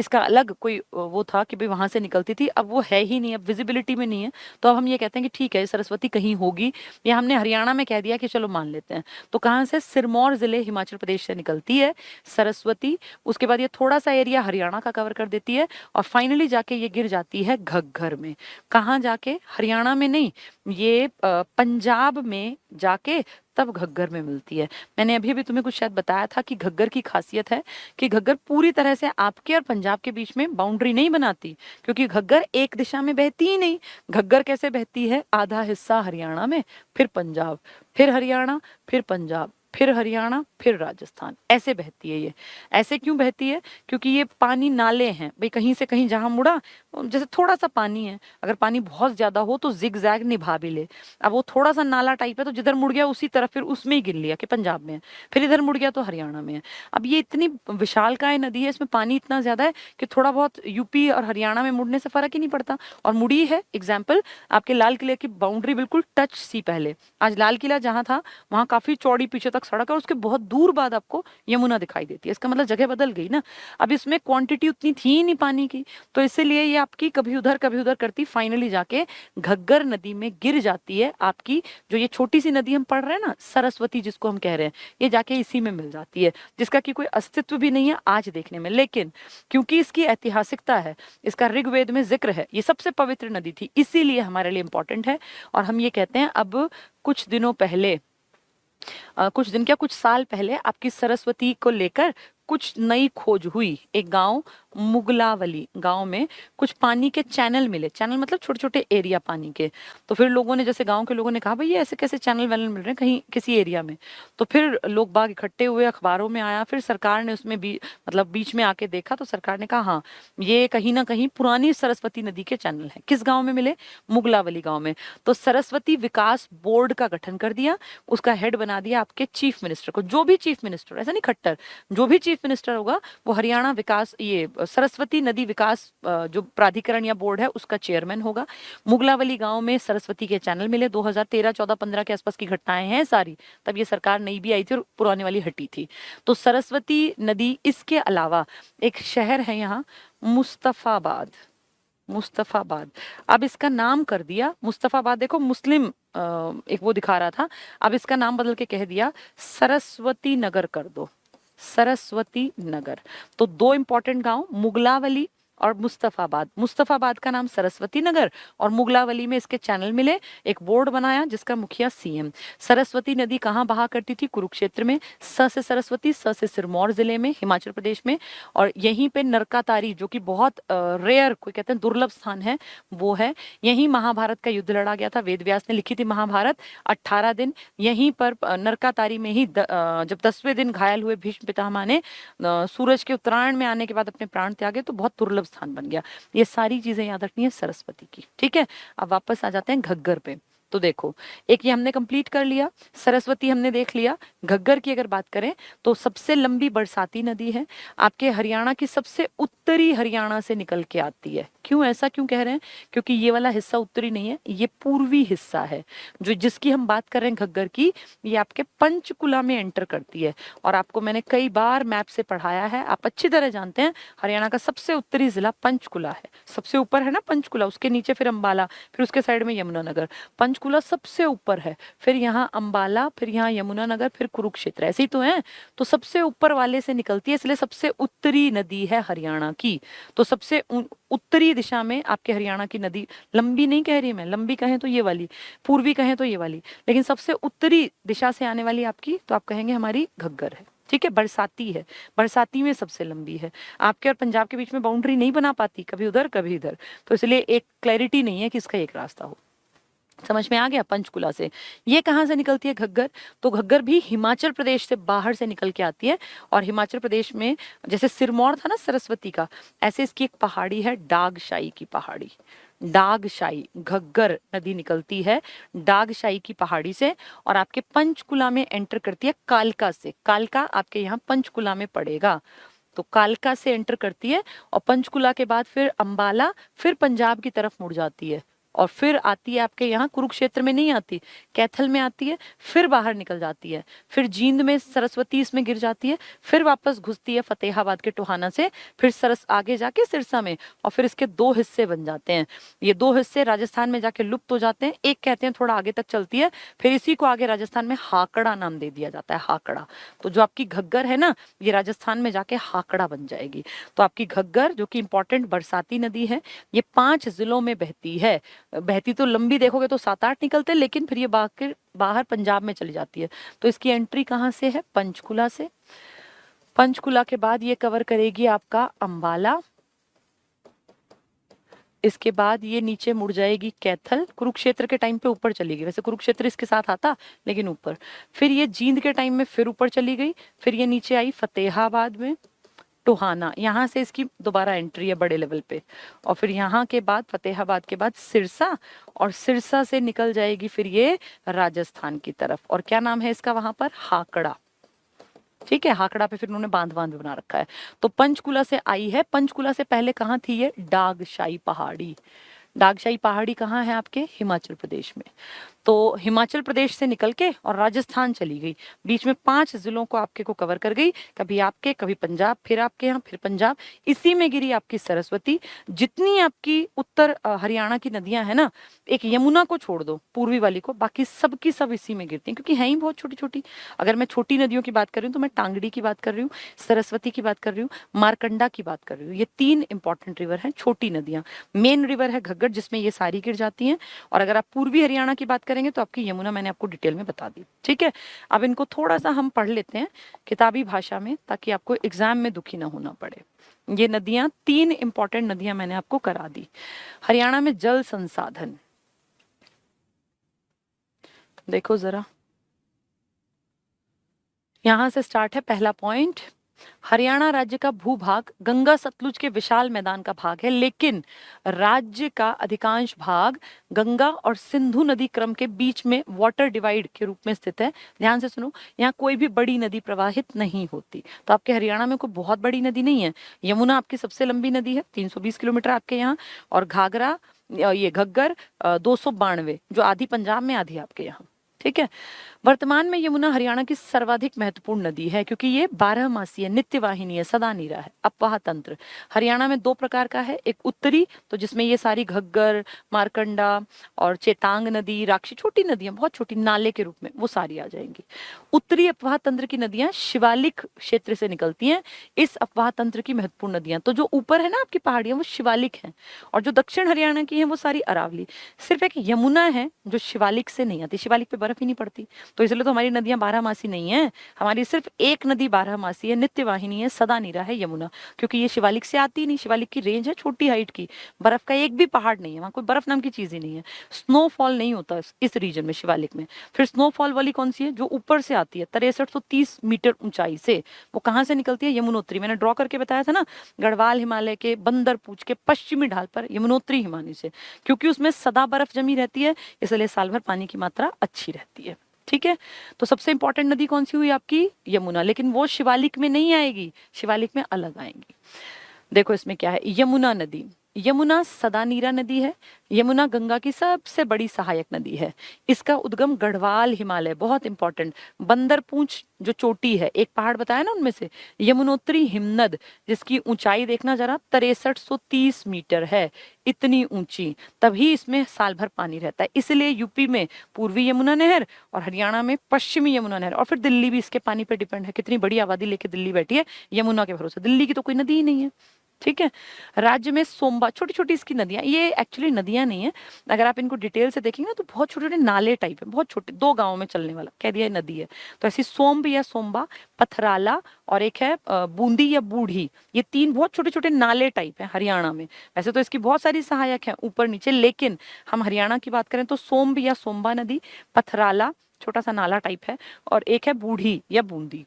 Speaker 1: इसका अलग कोई वो था कि भाई वहां से निकलती थी, अब वो है ही नहीं, अब विजिबिलिटी में नहीं है। तो अब हम ये कहते हैं कि ठीक है सरस्वती कहीं होगी, या हमने हरियाणा में कह दिया कि चलो मान लेते हैं। तो कहाँ से? सिरमौर जिले हिमाचल प्रदेश से निकलती है सरस्वती। उसके बाद ये थोड़ा सा एरिया हरियाणा का कवर कर देती है, और फाइनली जाके ये गिर जाती है घग्गर में। कहाँ जाके? हरियाणा में नहीं, ये पंजाब में जाके तब घग्गर में मिलती है। मैंने अभी अभी तुम्हें कुछ शायद बताया था कि घग्गर की खासियत है कि घग्गर पूरी तरह से आपके और पंजाब के बीच में बाउंड्री नहीं बनाती, क्योंकि घग्गर एक दिशा में बहती ही नहीं। घग्गर कैसे बहती है? आधा हिस्सा हरियाणा में, फिर पंजाब, फिर हरियाणा, फिर पंजाब, फिर हरियाणा, फिर राजस्थान, ऐसे बहती है ये। ऐसे क्यों बहती है? क्योंकि ये पानी नाले हैं भाई, कहीं से कहीं जहां मुड़ा, जैसे थोड़ा सा पानी है, अगर पानी बहुत ज्यादा हो तो जिग जैग निभा भी ले। अब वो थोड़ा सा नाला टाइप है, तो जिधर मुड़ गया उसी तरफ फिर उसमें ही गिन लिया कि पंजाब में है, फिर इधर मुड़ गया तो हरियाणा में है। अब ये इतनी विशालकाय नदी है, इसमें पानी इतना ज्यादा है कि थोड़ा बहुत यूपी और हरियाणा में मुड़ने से फर्क ही नहीं पड़ता। और मुड़ी है, एग्जाम्पल आपके लाल किले की बाउंड्री बिल्कुल टच सी पहले। आज लाल किला जहां था वहां काफी चौड़ी पीछे तक सड़क है, और उसके बहुत दूर बाद आपको यमुना दिखाई देती है। इसका मतलब जगह बदल गई ना। अब इसमें क्वांटिटी उतनी थी ही नहीं पानी की, तो इसीलिए ये आपकी कभी उधर करती फाइनली जाके घग्गर नदी में गिर जाती है। आपकी जो ये छोटी सी नदी हम पढ़ रहे हैं ना, सरस्वती जिसको हम कह रहे हैं, ये जाके इसी में मिल जाती है, जिसका कि कोई अस्तित्व भी नहीं है आज देखने में। लेकिन क्योंकि इसकी ऐतिहासिकता है, इसका ऋग्वेद में जिक्र है, ये सबसे पवित्र नदी थी, इसीलिए हमारे लिए इंपॉर्टेंट है। और हम ये कहते हैं अब कुछ दिनों पहले, कुछ साल पहले आपकी सरस्वती को लेकर कुछ नई खोज हुई। एक गांव मुगलावली गांव में कुछ पानी के चैनल मिले। चैनल मतलब छोटे छोटे एरिया पानी के। तो फिर लोगों ने, जैसे गांव के लोगों ने कहा भाई ये ऐसे कैसे चैनल वैनल मिल रहे हैं कहीं किसी एरिया में। तो फिर लोग बाग इकट्ठे हुए, अखबारों में आया, फिर सरकार ने उसमें मतलब बीच में आके देखा, तो सरकार ने कहा हाँ ये कहीं ना कहीं पुरानी सरस्वती नदी के चैनल है। किस गाँव में मिले? मुगलावली गाँव में। तो सरस्वती विकास बोर्ड का गठन कर दिया, उसका हेड बना दिया आपके चीफ मिनिस्टर को। जो भी चीफ मिनिस्टर, ऐसा नहीं खट्टर, जो भी चीफ मिनिस्टर होगा वो हरियाणा विकास, ये सरस्वती नदी विकास जो प्राधिकरण या बोर्ड है उसका चेयरमैन होगा। मुगलावली गांव में सरस्वती के चैनल मिले। 2013, 14, 15 के आसपास की घटनाएं हैं सारी, तब ये सरकार नई भी आई थी और पुराने वाली हटी थी। तो सरस्वती नदी, इसके अलावा एक शहर है यहाँ मुस्तफाबाद। मुस्तफाबाद, अब इसका नाम कर दिया मुस्तफाबाद। देखो मुस्लिम एक वो दिखा रहा था, अब इसका नाम बदल के कह दिया सरस्वती नगर कर दो, सरस्वती नगर। तो दो इंपॉर्टेंट गांव मुगलावली और मुस्तफाबाद। मुस्तफाबाद का नाम सरस्वती नगर, और मुगलावली में इसके चैनल मिले, एक बोर्ड बनाया जिसका मुखिया सीएम। सरस्वती नदी कहाँ बहा करती थी? कुरुक्षेत्र में। स से सरस्वती, स से सिरमौर जिले में, हिमाचल प्रदेश में। और यहीं पे नरकातारी, जो कि बहुत रेयर, कोई कहते हैं दुर्लभ स्थान है, वो है। यहीं महाभारत का युद्ध लड़ा गया था। वेदव्यास ने लिखी थी महाभारत। 18 दिन यहीं पर नरकातारी में ही जब 10वें दिन घायल हुए भीष्म पितामह ने सूरज के उत्तरायण में आने के बाद अपने प्राण त्यागे, तो बहुत दुर्लभ स्थान बन गया। ये सारी चीजें याद रखनी है सरस्वती की, ठीक है। अब वापस आ जाते हैं घग्गर पे। तो देखो, एक ये हमने कंप्लीट कर लिया, सरस्वती हमने देख लिया। घग्गर की अगर बात करें तो सबसे लंबी बरसाती नदी है, आपके हरियाणा की सबसे उत्तरी हरियाणा से निकल के आती है। क्यों ऐसा क्यों कह रहे हैं? क्योंकि ये वाला हिस्सा उत्तरी नहीं है, ये पूर्वी हिस्सा है। जो जिसकी हम बात कर रहे हैं घग्गर की, ये आपके पंचकुला में एंटर करती है। और आपको मैंने कई बार मैप से पढ़ाया है, आप अच्छी तरह जानते हैं हरियाणा का सबसे उत्तरी जिला पंचकुला है। सबसे ऊपर है ना पंचकुला, उसके नीचे फिर अंबाला, फिर उसके साइड में यमुनानगर। पंचकुला सबसे ऊपर है, फिर यहाँ अंबाला, फिर यहाँ यमुनानगर, फिर कुरुक्षेत्र, ऐसे ही तो है। तो सबसे ऊपर वाले से निकलती है, इसलिए सबसे उत्तरी नदी है हरियाणा की। तो सबसे उत्तरी दिशा में आपके हरियाणा की नदी, लंबी नहीं कह रही मैं, लंबी कहें तो ये वाली, पूर्वी कहें तो ये वाली, लेकिन सबसे उत्तरी दिशा से आने वाली आपकी, तो आप कहेंगे हमारी घग्गर है, ठीक है। बरसाती है, बरसाती में सबसे लंबी है। आपके और पंजाब के बीच में बाउंड्री नहीं बना पाती, कभी उधर कभी इधर, तो इसलिए एक क्लैरिटी नहीं है कि इसका एक रास्ता हो। समझ में आ गया? पंचकुला से। ये कहाँ से निकलती है घग्गर? तो घग्गर भी हिमाचल प्रदेश से बाहर से निकल के आती है। और हिमाचल प्रदेश में जैसे सिरमौर था ना सरस्वती का, ऐसे इसकी एक पहाड़ी है डागशाई की पहाड़ी। डागशाई, घग्गर नदी निकलती है डागशाई की पहाड़ी से और आपके पंचकुला में एंटर करती है कालका से। कालका आपके यहाँ पंचकुला में पड़ेगा, तो कालका से एंटर करती है और पंचकुला के बाद फिर अंबाला, फिर पंजाब की तरफ मुड़ जाती है और फिर आती है आपके यहाँ कुरुक्षेत्र में नहीं आती, कैथल में आती है, फिर बाहर निकल जाती है, फिर जींद में सरस्वती इसमें गिर जाती है, फिर वापस घुसती है फतेहाबाद के टोहाना से, फिर सरस आगे जाके सिरसा में, और फिर इसके दो हिस्से बन जाते हैं। ये दो हिस्से राजस्थान में जाके लुप्त हो जाते हैं। एक कहते हैं थोड़ा आगे तक चलती है, फिर इसी को आगे राजस्थान में हाकड़ा नाम दे दिया जाता है, हाकड़ा। तो जो आपकी घग्गर है ना, ये राजस्थान में जाके हाकड़ा बन जाएगी। तो आपकी घग्गर जो कि इंपॉर्टेंट बरसाती नदी है, ये 5 जिलों में बहती है। बहती तो लंबी देखोगे तो 7-8 निकलते हैं, लेकिन फिर ये बाहर पंजाब में चली जाती है। तो इसकी एंट्री कहाँ से है? पंचकुला से। पंचकुला के बाद ये कवर करेगी आपका अंबाला, इसके बाद ये नीचे मुड़ जाएगी कैथल, कुरुक्षेत्र के टाइम पे ऊपर चली गई, वैसे कुरुक्षेत्र इसके साथ आता लेकिन ऊपर, फिर ये जींद के टाइम में फिर ऊपर चली गई, फिर ये नीचे आई फतेहाबाद में, टोहाना, यहाँ से इसकी दोबारा एंट्री है बड़े लेवल पे, और फिर यहाँ के बाद फतेहाबाद के बाद सिरसा, और सिरसा से निकल जाएगी फिर ये राजस्थान की तरफ, और क्या नाम है इसका वहां पर? हाकड़ा। ठीक है, हाकड़ा पे फिर उन्होंने बांध बांध बना रखा है। तो पंचकुला से आई है। पंचकुला से पहले कहाँ थी ये? डागशाई पहाड़ी। डागशाई पहाड़ी कहाँ है? आपके हिमाचल प्रदेश में। तो हिमाचल प्रदेश से निकल के और राजस्थान चली गई, बीच में 5 जिलों को आपके को कवर कर गई, कभी आपके, कभी पंजाब, फिर आपके यहाँ, फिर पंजाब, इसी में गिरी आपकी सरस्वती। जितनी आपकी उत्तर हरियाणा की नदियां है ना, एक यमुना को छोड़ दो पूर्वी वाली को, बाकी सब की सब इसी में गिरती हैं, क्योंकि है ही बहुत छोटी छोटी। अगर मैं छोटी नदियों की बात कर रही हूँ तो मैं टांगड़ी की बात कर रही हूँ, सरस्वती की बात कर रही हूँ, मारकंडा की बात कर रही हूँ। ये 3 इंपॉर्टेंट रिवर हैं, छोटी नदियां। मेन रिवर है घग्गर जिसमें ये सारी गिर जाती हैं, और अगर आप पूर्वी हरियाणा की बात करेंगे तो आपकी यमुना मैंने आपको डिटेल में बता दी। ठीक है, अब इनको थोड़ा सा हम पढ़ लेते हैं किताबी भाषा में, ताकि आपको एग्जाम में दुखी ना होना पड़े। ये नदियां 3 इंपॉर्टेंट नदियां मैंने आपको करा दी। हरियाणा में जल संसाधन देखो जरा, यहां से स्टार्ट है पहला पॉइंट। हरियाणा राज्य का भूभाग गंगा सतलुज के विशाल मैदान का भाग है, लेकिन राज्य का अधिकांश भाग गंगा और सिंधु नदी क्रम के बीच में वाटर डिवाइड के रूप में स्थित है। ध्यान से सुनो, यहाँ कोई भी बड़ी नदी प्रवाहित नहीं होती। तो आपके हरियाणा में कोई बहुत बड़ी नदी नहीं है। यमुना आपकी सबसे लंबी नदी है, 320 किलोमीटर आपके यहाँ, और घाघरा, ये घग्गर 292, जो आधी पंजाब में आधी आपके यहाँ। ठीक है, वर्तमान में यमुना हरियाणा की सर्वाधिक महत्वपूर्ण नदी है, क्योंकि ये 12 मासीय नित्य वाहिनी है, सदा नीरा है। अपवाह तंत्र हरियाणा में 2 प्रकार का है, एक उत्तरी, तो जिसमें ये सारी घग्गर, मारकंडा और चेतांग नदी, राक्षी, छोटी नदियां, बहुत छोटी नाले के रूप में, वो सारी आ जाएंगी। उत्तरी अपवाह तंत्र की नदियां शिवालिक क्षेत्र से निकलती हैं। इस अपवाह तंत्र की महत्वपूर्ण नदियां, तो जो ऊपर है ना आपकी पहाड़ियां, वो शिवालिक हैं, और जो दक्षिण हरियाणा की है वो सारी अरावली। सिर्फ एक यमुना है जो शिवालिक से नहीं आती, शिवालिक पे बर्फ ही नहीं पड़ती, तो इसलिए तो हमारी नदियां 12 मासी नहीं है। हमारी सिर्फ एक नदी 12 मासी है, नित्य वाहिनी है, सदा नीरा है, यमुना, क्योंकि ये शिवालिक से आती नहीं। शिवालिक की रेंज है छोटी हाइट की, बर्फ का एक भी पहाड़ नहीं है, वहां कोई बर्फ नाम की चीज ही नहीं है, स्नोफॉल नहीं होता इस रीजन में, शिवालिक में। फिर स्नोफॉल वाली कौन सी है? जो ऊपर से आती है 6330 मीटर ऊंचाई से, वो कहां से निकलती है? यमुनोत्री। मैंने ड्रॉ करके बताया था ना, गढ़वाल हिमालय के बंदर पूछ के पश्चिमी ढाल पर यमुनोत्री हिमानी से, क्योंकि उसमें सदा बर्फ जमी रहती है, इसलिए साल भर पानी की मात्रा अच्छी रहती है। ठीक है, तो सबसे इंपॉर्टेंट नदी कौन सी हुई आपकी? यमुना, लेकिन वो शिवालिक में नहीं आएगी, शिवालिक में अलग आएंगी। देखो इसमें क्या है, यमुना नदी। यमुना सदा नीरा नदी है। यमुना गंगा की सबसे बड़ी सहायक नदी है। इसका उद्गम गढ़वाल हिमालय, बहुत इंपॉर्टेंट, बंदर पूंछ जो चोटी है, एक पहाड़ बताया ना उनमें से, यमुनोत्री हिमनद, जिसकी ऊंचाई देखना जरा 6330 मीटर है, इतनी ऊंची, तभी इसमें साल भर पानी रहता है। इसलिए यूपी में पूर्वी यमुना नहर और हरियाणा में पश्चिमी यमुना नहर, और फिर दिल्ली भी इसके पानी पे डिपेंड है। कितनी बड़ी आबादी लेके दिल्ली बैठी है यमुना के भरोसे, दिल्ली की तो कोई नदी ही नहीं है। ठीक है। राज्य में सोमबा, छोटी छोटी इसकी नदियां, ये एक्चुअली नदियां नहीं है, अगर आप इनको डिटेल से देखेंगे ना तो बहुत छोटे छोटे नाले टाइप है, बहुत छोटे, 2 गांवों में चलने वाला, कह दिया नदी है। तो ऐसी सोम्ब या सोमबा, पथराला और एक है बूंदी या बूढ़ी, ये 3 बहुत छोटे छोटे नाले टाइप है हरियाणा में। वैसे तो इसकी बहुत सारी सहायक है ऊपर नीचे, लेकिन हम हरियाणा की बात करें तो सोम्ब या सोमबा नदी, पथराला छोटा सा नाला टाइप है, और एक है बूढ़ी या बूंदी,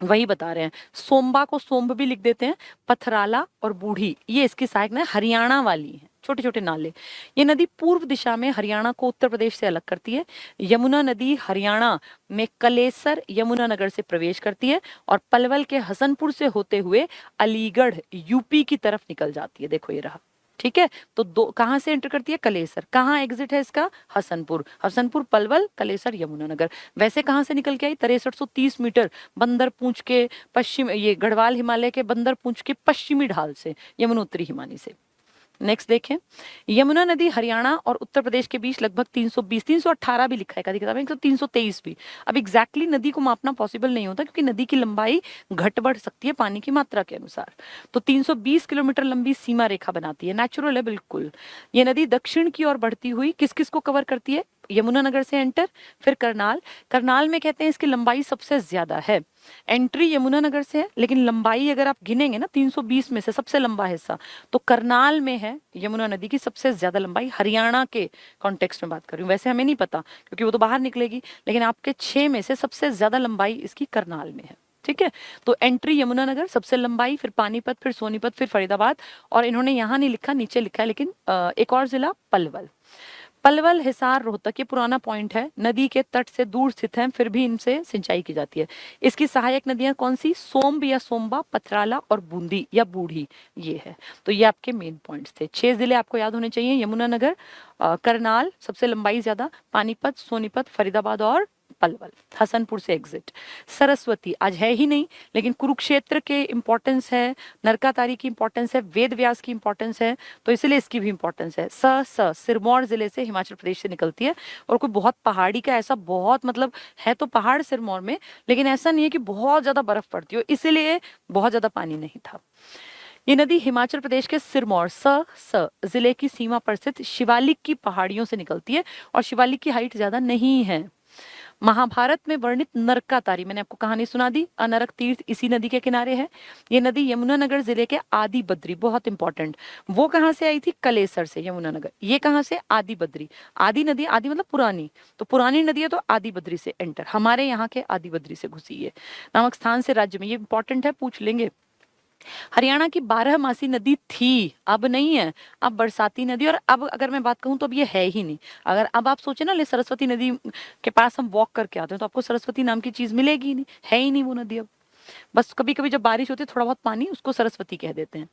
Speaker 1: वही बता रहे हैं। सोमबा को सोम्ब भी लिख देते हैं, पथराला और बूढ़ी ये इसकी सहायक नदी, हरियाणा वाली है, छोटे छोटे नाले। ये नदी पूर्व दिशा में हरियाणा को उत्तर प्रदेश से अलग करती है। यमुना नदी हरियाणा में कलेसर यमुनानगर से प्रवेश करती है और पलवल के हसनपुर से होते हुए अलीगढ़ यूपी की तरफ निकल जाती है। देखो ये रहा, ठीक है। तो दो कहां से एंटर करती है, कलेसर, कहां एग्जिट है इसका, हसनपुर, हसनपुर पलवल, कलेसर यमुनानगर। वैसे कहां से निकल के आई, 6330 मीटर बंदर पूंछ के पश्चिम, ये गढ़वाल हिमालय के बंदर पूंछ के पश्चिमी ढाल से, यमुनोत्री हिमानी से। नेक्स्ट देखें, यमुना नदी हरियाणा और उत्तर प्रदेश के बीच लगभग 320, 318 भी लिखा है कभी किताब में, 323 भी। अब एग्जैक्टली नदी को मापना पॉसिबल नहीं होता क्योंकि नदी की लंबाई घट बढ़ सकती है पानी की मात्रा के अनुसार। तो 320 किलोमीटर लंबी सीमा रेखा बनाती है, नेचुरल है बिल्कुल। ये नदी दक्षिण की ओर बढ़ती हुई किस किस को कवर करती है, यमुनानगर से एंटर, फिर करनाल, करनाल में कहते हैं इसकी लंबाई सबसे ज्यादा है। एंट्री यमुनानगर से है, लेकिन लंबाई अगर आप गिनेंगे ना 320 में से सबसे लंबा हिस्सा तो करनाल में है यमुना नदी की सबसे ज्यादा लंबाई, हरियाणा के कॉन्टेक्स्ट में बात कर रही हूँ, वैसे हमें नहीं पता क्योंकि वो तो बाहर निकलेगी, लेकिन आपके 6 में से सबसे ज्यादा लंबाई इसकी करनाल में है। ठीक है, तो एंट्री यमुनानगर सबसे लंबाई, फिर पानीपत, फिर सोनीपत, फिर फरीदाबाद, और इन्होंने यहाँ नहीं लिखा, नीचे लिखा है, लेकिन एक और जिला पलवल। पलवल, हिसार, रोहतक ये पुराना पॉइंट है, नदी के तट से दूर स्थित हैं, फिर भी इनसे सिंचाई की जाती है। इसकी सहायक नदियां कौन सी, सोम्ब या सोम्बा, पथराला और बूंदी या बूढ़ी, ये है। तो ये आपके मेन पॉइंट्स थे। 6 जिले आपको याद होने चाहिए, यमुनानगर, करनाल सबसे लंबाई ज्यादा, पानीपत, सोनीपत, फरीदाबाद और पलवल, हसनपुर से एग्जिट। सरस्वती आज है ही नहीं, लेकिन कुरुक्षेत्र के इंपॉर्टेंस है, नरकातारी की इंपॉर्टेंस है, वेद व्यास की इंपॉर्टेंस है, तो इसलिए इसकी भी इंपॉर्टेंस है। सिरमौर जिले से, हिमाचल प्रदेश से निकलती है, और कोई बहुत पहाड़ी का ऐसा बहुत मतलब है तो पहाड़ सिरमौर में, लेकिन ऐसा नहीं है कि बहुत ज्यादा बर्फ पड़ती हो, इसीलिए बहुत ज्यादा पानी नहीं था। ये नदी हिमाचल प्रदेश के सिरमौर जिले की सीमा पर स्थित शिवालिक की पहाड़ियों से निकलती है, और शिवालिक की हाइट ज्यादा नहीं है। महाभारत में वर्णित नरकातारी, मैंने आपको कहानी सुना दी, अनरक तीर्थ इसी नदी के किनारे है। ये नदी यमुनानगर जिले के आदि बद्री, बहुत इंपॉर्टेंट, वो कहां से आई थी, कलेसर से यमुनानगर। ये कहां से, आदि बद्री, आदि नदी, आदि मतलब पुरानी, तो पुरानी नदी है तो आदि बद्री से एंटर, हमारे यहाँ के आदि बद्री से घुसी है। नामक स्थान से राज्य में, ये इंपॉर्टेंट है, पूछ लेंगे। हरियाणा की 12मासी नदी थी, अब नहीं है, अब बरसाती नदी, और अब अगर मैं बात कहूं तो अब ये है ही नहीं। अगर अब आप सोचे ना, ले सरस्वती नदी के पास हम वॉक करके आते हैं तो आपको सरस्वती नाम की चीज मिलेगी ही नहीं, है ही नहीं वो नदी अब। बस कभी कभी जब बारिश होती है थोड़ा बहुत पानी, उसको सरस्वती कह देते हैं।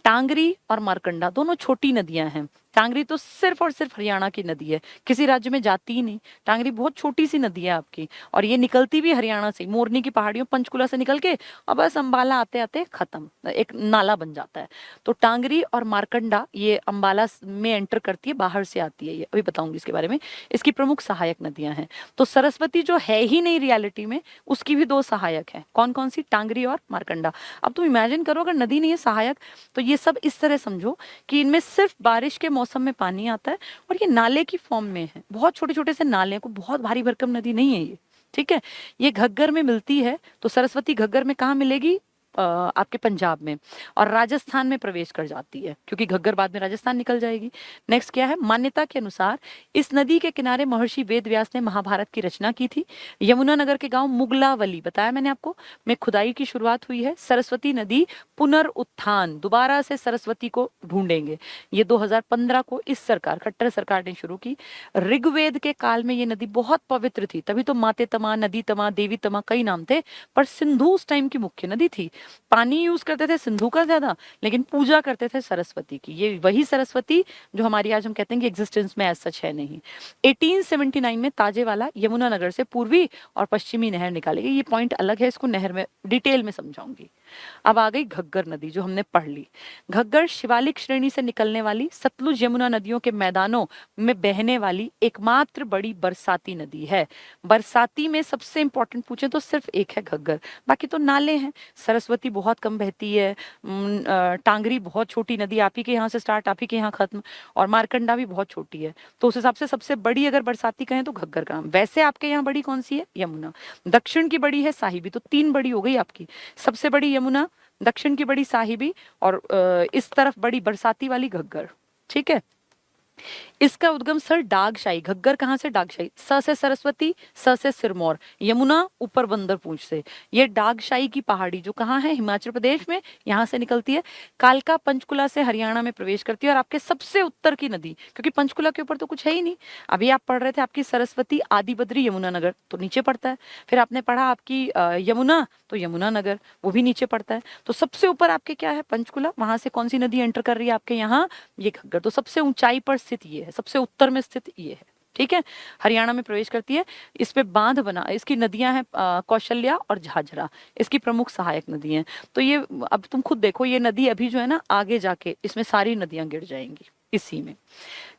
Speaker 1: टांगरी और मारकंडा दोनों छोटी नदियां हैं। टांगरी तो सिर्फ और सिर्फ हरियाणा की नदी है, किसी राज्य में जाती ही नहीं। टांगरी बहुत छोटी सी नदी है आपकी, और ये निकलती भी हरियाणा से, मोरनी की पहाड़ियों, पंचकुला से निकल के और बस अंबाला आते आते खत्म, एक नाला बन जाता है। तो टांगरी और मारकंडा ये अंबाला में एंटर करती है, बाहर से आती है, ये अभी बताऊंगी इसके बारे में। इसकी प्रमुख सहायक नदियां हैं। तो सरस्वती जो है ही नहीं रियलिटी में, उसकी भी 2 सहायक है, कौन कौन सी, टांगरी और मारकंडा। अब तुम इमेजिन करो अगर नदी नहीं है सहायक, तो ये सब इस तरह समझो कि इनमें सिर्फ बारिश के मौसम में पानी आता है, और ये नाले की फॉर्म में है, बहुत छोटे छोटे से नाले, को बहुत भारी भरकम नदी नहीं है ये। ठीक है, ये घग्गर में मिलती है, तो सरस्वती घग्गर में कहाँ मिलेगी, आपके पंजाब में, और राजस्थान में प्रवेश कर जाती है, क्योंकि घग्गर बाद में राजस्थान निकल जाएगी। नेक्स्ट क्या है, मान्यता के अनुसार इस नदी के किनारे महर्षि वेद व्यास ने महाभारत की रचना की थी। यमुनानगर के गांव मुगलावली, बताया मैंने आपको, में खुदाई की शुरुआत हुई है। सरस्वती नदी पुनरुत्थान, दोबारा से सरस्वती को ढूंढेंगे, ये 2015 को इस सरकार, खट्टर सरकार ने शुरू की। ऋग्वेद के काल में ये नदी बहुत पवित्र थी, तभी तो माते तमा, नदी तमा, देवी तमा कई नाम थे, पर सिंधु उस टाइम की मुख्य नदी थी। पानी यूज करते थे सिंधु का ज्यादा, लेकिन पूजा करते थे सरस्वती की। ये वही सरस्वती जो हमारी आज हम कहते हैं कि एग्जिस्टेंस में एज सच है नहीं। 1879 में ताजेवाला यमुनानगर से पूर्वी और पश्चिमी नहर निकाली गई। ये पॉइंट अलग है, इसको नहर में डिटेल में समझाऊंगी। अब आ गई घग्गर नदी जो हमने पढ़ ली। घग्गर शिवालिक श्रेणी से निकलने वाली सतलुज यमुना नदियों के मैदानों में बहने वाली एकमात्र बड़ी बरसाती नदी है। बरसाती में सबसे इंपॉर्टेंट पूछे तो सिर्फ एक है घग्गर, बाकी तो नाले हैं। सरस्वती बहुत कम बहती है, टांगरी बहुत छोटी नदी, आप ही के यहाँ से स्टार्ट आप ही के यहाँ खत्म, और मारकंडा भी बहुत छोटी है। तो उस हिसाब से सबसे बड़ी अगर बरसाती कहें तो घग्गर का नाम। वैसे आपके यहाँ बड़ी कौन सी है? यमुना। दक्षिण की बड़ी है साहिबी, तो 3 बड़ी हो गई आपकी। सबसे बड़ी यमुना, दक्षिण की बड़ी साहिबी, और इस तरफ बड़ी बरसाती वाली घग्गर। ठीक है। इसका उद्गम सर डागशाही, घग्गर कहाँ से? डागशाही। स से सरस्वती, स से सिरमौर, यमुना ऊपर बंदरपूंछ से। ये डागशाही की पहाड़ी जो कहाँ है? हिमाचल प्रदेश में, यहाँ से निकलती है। कालका पंचकुला से हरियाणा में प्रवेश करती है, और आपके सबसे उत्तर की नदी, क्योंकि पंचकुला के ऊपर तो कुछ है ही नहीं। अभी आप पढ़ रहे थे आपकी सरस्वती, आदि बद्री, यमुनानगर, तो नीचे पड़ता है। फिर आपने पढ़ा आपकी यमुना, तो यमुनानगर वो भी नीचे पड़ता है। तो सबसे ऊपर आपके क्या है? पंचकुला। वहां से कौन सी नदी एंटर कर रही है आपके यहाँ? ये घग्गर। तो सबसे ऊंचाई पर स्थित ये है, सबसे उत्तर में स्थित ये है। ठीक है। हरियाणा में प्रवेश करती है। इस पे बांध बना, इसकी नदियां हैं कौशल्या और झाझरा, इसकी प्रमुख सहायक नदी हैं। तो ये अब तुम खुद देखो, ये नदी अभी जो है ना आगे जाके इसमें सारी नदियां गिर जाएंगी इसी में।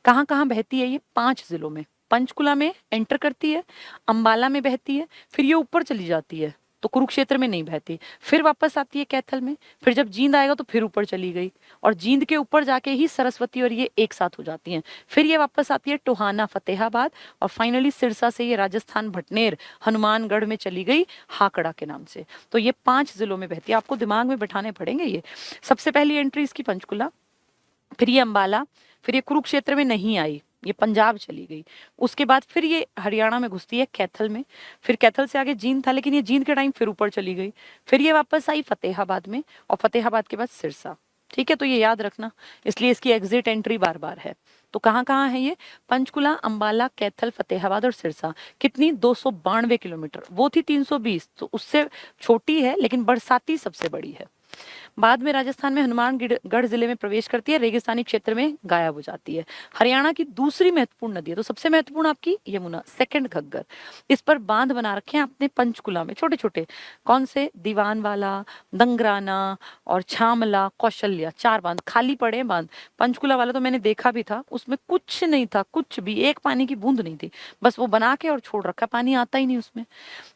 Speaker 1: कहाँ कहाँ बहती है ये? 5 जिलों में। पंचकुला में एंटर करती है, अंबाला में बहती है, फिर ये ऊपर चली जाती है तो कुरुक्षेत्र में नहीं बहती, फिर वापस आती है कैथल में, फिर जब जींद आएगा तो फिर ऊपर चली गई, और जींद के ऊपर जाके ही सरस्वती और ये एक साथ हो जाती हैं। फिर ये वापस आती है टोहाना, फतेहाबाद, और फाइनली सिरसा से ये राजस्थान भटनेर, हनुमानगढ़ में चली गई हाकड़ा के नाम से। तो ये 5 जिलों में बहती है, आपको दिमाग में बैठाने पड़ेंगे ये। सबसे पहली एंट्री इसकी पंचकुला, फिर ये अंबाला, फिर ये कुरुक्षेत्र में नहीं आई, ये पंजाब चली गई। उसके बाद फिर ये हरियाणा में घुसती है कैथल में, फिर कैथल से आगे जींद था, लेकिन ये जींद के टाइम फिर ऊपर चली गई, फिर ये वापस आई फतेहाबाद में, और फतेहाबाद के बाद सिरसा। ठीक है, तो ये याद रखना, इसलिए इसकी एग्जिट एंट्री बार बार है। तो कहाँ कहाँ है ये? पंचकुला, अंबाला, कैथल, फतेहाबाद और सिरसा। कितनी? 292 किलोमीटर। वो थी 320, तो उससे छोटी है, लेकिन बरसाती सबसे बड़ी है। बाद में राजस्थान में हनुमानगढ़ जिले में प्रवेश करती है, रेगिस्तानी क्षेत्र में गायब हो जाती है। हरियाणा की दूसरी महत्वपूर्ण नदी है, तो सबसे महत्वपूर्ण आपकी यमुना, सेकंड घग्गर। इस पर बांध बना रखे हैं अपने पंचकुला में, छोटे छोटे। कौन से? दीवानवाला, दंगराना और छामला, कौशल्या, 4 बांध खाली पड़े हैं बांध। पंचकुला वाला तो मैंने देखा भी था, उसमें कुछ नहीं था, कुछ भी, एक पानी की बूंद नहीं थी, बस वो बना के और छोड़ रखा, पानी आता ही नहीं उसमें।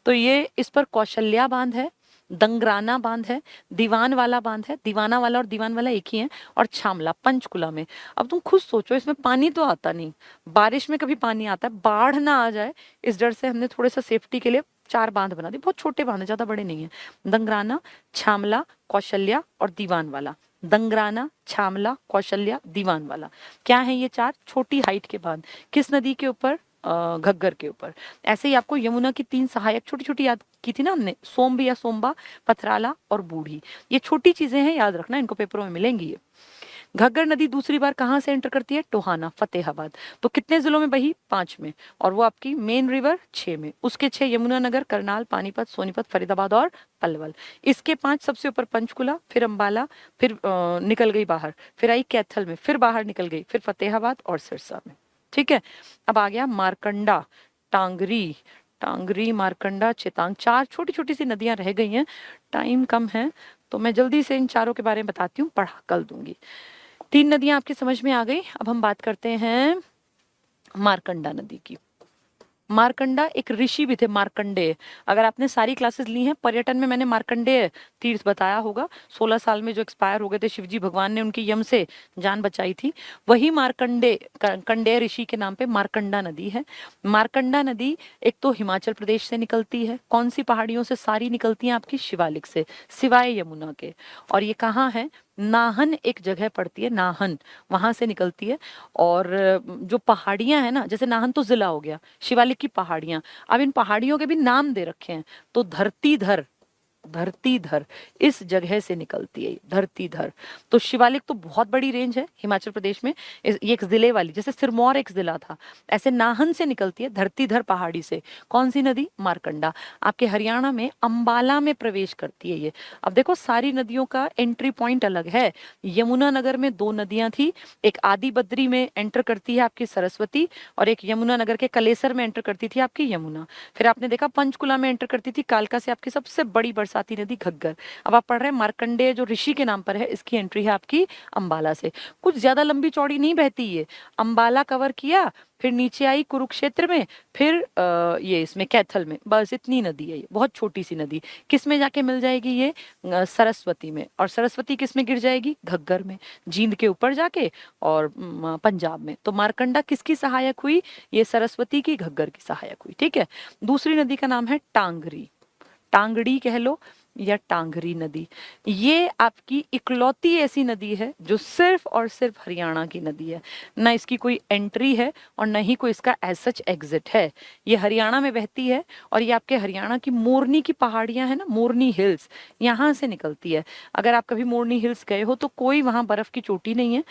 Speaker 1: तो ये इस पर कौशल्या बांध है, दंगराना बांध है, दीवान वाला बांध है, दीवाना वाला और दीवान वाला एक ही है, और छामला पंचकुला में। अब तुम खुद सोचो, इसमें पानी तो आता नहीं, बारिश में कभी पानी आता है, बाढ़ ना आ जाए इस डर से हमने थोड़े सा सेफ्टी के लिए 4 बांध बना दी, बहुत छोटे बांध है, ज्यादा बड़े नहीं है। दंगराना, छामला, कौशल्या और दीवान वाला। दंगराना, छामला, कौशल्या, दीवान वाला, क्या है ये? 4 छोटी हाइट के बांध। किस नदी के ऊपर? घग्गर के ऊपर। ऐसे ही आपको यमुना की 3 सहायक छोटी छोटी याद की थी ना हमने, सोम्ब या सोम्बा, पथराला और बूढ़ी। ये छोटी चीजें हैं, याद रखना, इनको पेपरों में मिलेंगी ये। घग्गर नदी दूसरी बार कहाँ से एंटर करती है? टोहाना, फतेहाबाद। तो कितने जिलों में बही? 5 में, और वो आपकी मेन रिवर 6 में। उसके 6 यमुनानगर, करनाल, पानीपत, सोनीपत, फरीदाबाद और पलवल। इसके 5 सबसे ऊपर पंचकुला, फिर अंबाला, फिर निकल गई बाहर, फिर आई कैथल में, फिर बाहर निकल गई, फिर फतेहाबाद और सिरसा में। ठीक है। अब आ गया मारकंडा, टांगरी, टांगरी, मारकंडा, चेतांग, 4 छोटी छोटी सी नदियां रह गई हैं। टाइम कम है तो मैं जल्दी से इन चारों के बारे में बताती हूँ, पढ़ा कल दूंगी। 3 नदियां आपकी समझ में आ गई। अब हम बात करते हैं मारकंडा नदी की। मारकंडा एक ऋषि भी थे, मार्कंडेय। अगर आपने सारी क्लासेस ली हैं पर्यटन में, मैंने मार्कंडेय तीर्थ बताया होगा, 16 साल में जो एक्सपायर हो गए थे शिवजी भगवान ने उनकी यम से जान बचाई थी, वही मार्कंडेय, कंडेय ऋषि के नाम पे मारकंडा नदी है। मारकंडा नदी एक तो हिमाचल प्रदेश से निकलती है, कौन सी पहाड़ियों से? सारी निकलती हैं आपकी शिवालिक से, सिवाय यमुना के। और ये कहाँ है? नाहन एक जगह पड़ती है, नाहन, वहां से निकलती है। और जो पहाड़ियां हैं ना, जैसे नाहन तो जिला हो गया, शिवालिक की पहाड़ियां, अब इन पहाड़ियों के भी नाम दे रखे हैं। तो धरतीधर, धरतीधर इस जगह से निकलती है, धरतीधर। तो शिवालिक तो बहुत बड़ी रेंज है हिमाचल प्रदेश में, ये एक जिले वाली, जैसे सिरमौर एक जिला था, ऐसे नाहन से निकलती है, धरतीधर पहाड़ी से। कौन सी नदी? मारकंडा। आपके हरियाणा में अंबाला में प्रवेश करती है ये। अब देखो सारी नदियों का एंट्री पॉइंट अलग है। यमुनानगर में 2 नदियां थी, एक आदि बद्री में एंटर करती है आपकी सरस्वती, और एक यमुनानगर के कलेसर में एंटर करती थी आपकी यमुना। फिर आपने देखा पंचकुला में एंटर करती थी कालका से आपकी सबसे बड़ी बरसाती बरसाती नदी घग्गर। अब आप पढ़ रहे हैं मार्कंडेय जो ऋषि के नाम पर है, इसकी एंट्री है आपकी अंबाला से। कुछ ज्यादा लंबी चौड़ी नहीं बहती ये, अंबाला कवर किया, फिर नीचे आई कुरुक्षेत्र में, फिर ये इसमें कैथल में, बस इतनी नदी है ये, बहुत छोटी सी नदी। किस में जाके मिल जाएगी ये? सरस्वती में। और सरस्वती किस में गिर जाएगी? घग्गर में, जींद के ऊपर जाके, और पंजाब में। तो मारकंडा किसकी सहायक हुई? ये सरस्वती की, घग्गर की सहायक हुई। ठीक है। दूसरी नदी का नाम है टांगरी, टांगड़ी कह लो या टांगरी नदी। ये आपकी इकलौती ऐसी नदी है जो सिर्फ और सिर्फ हरियाणा की नदी है, ना इसकी कोई एंट्री है और ना ही कोई इसका एज सच एग्जिट है। ये हरियाणा में बहती है और ये आपके हरियाणा की मोरनी की पहाड़ियां है ना, मोरनी हिल्स, यहाँ से निकलती है। अगर आप कभी मोरनी हिल्स गए हो तो कोई वहाँ बर्फ की चोटी नहीं है,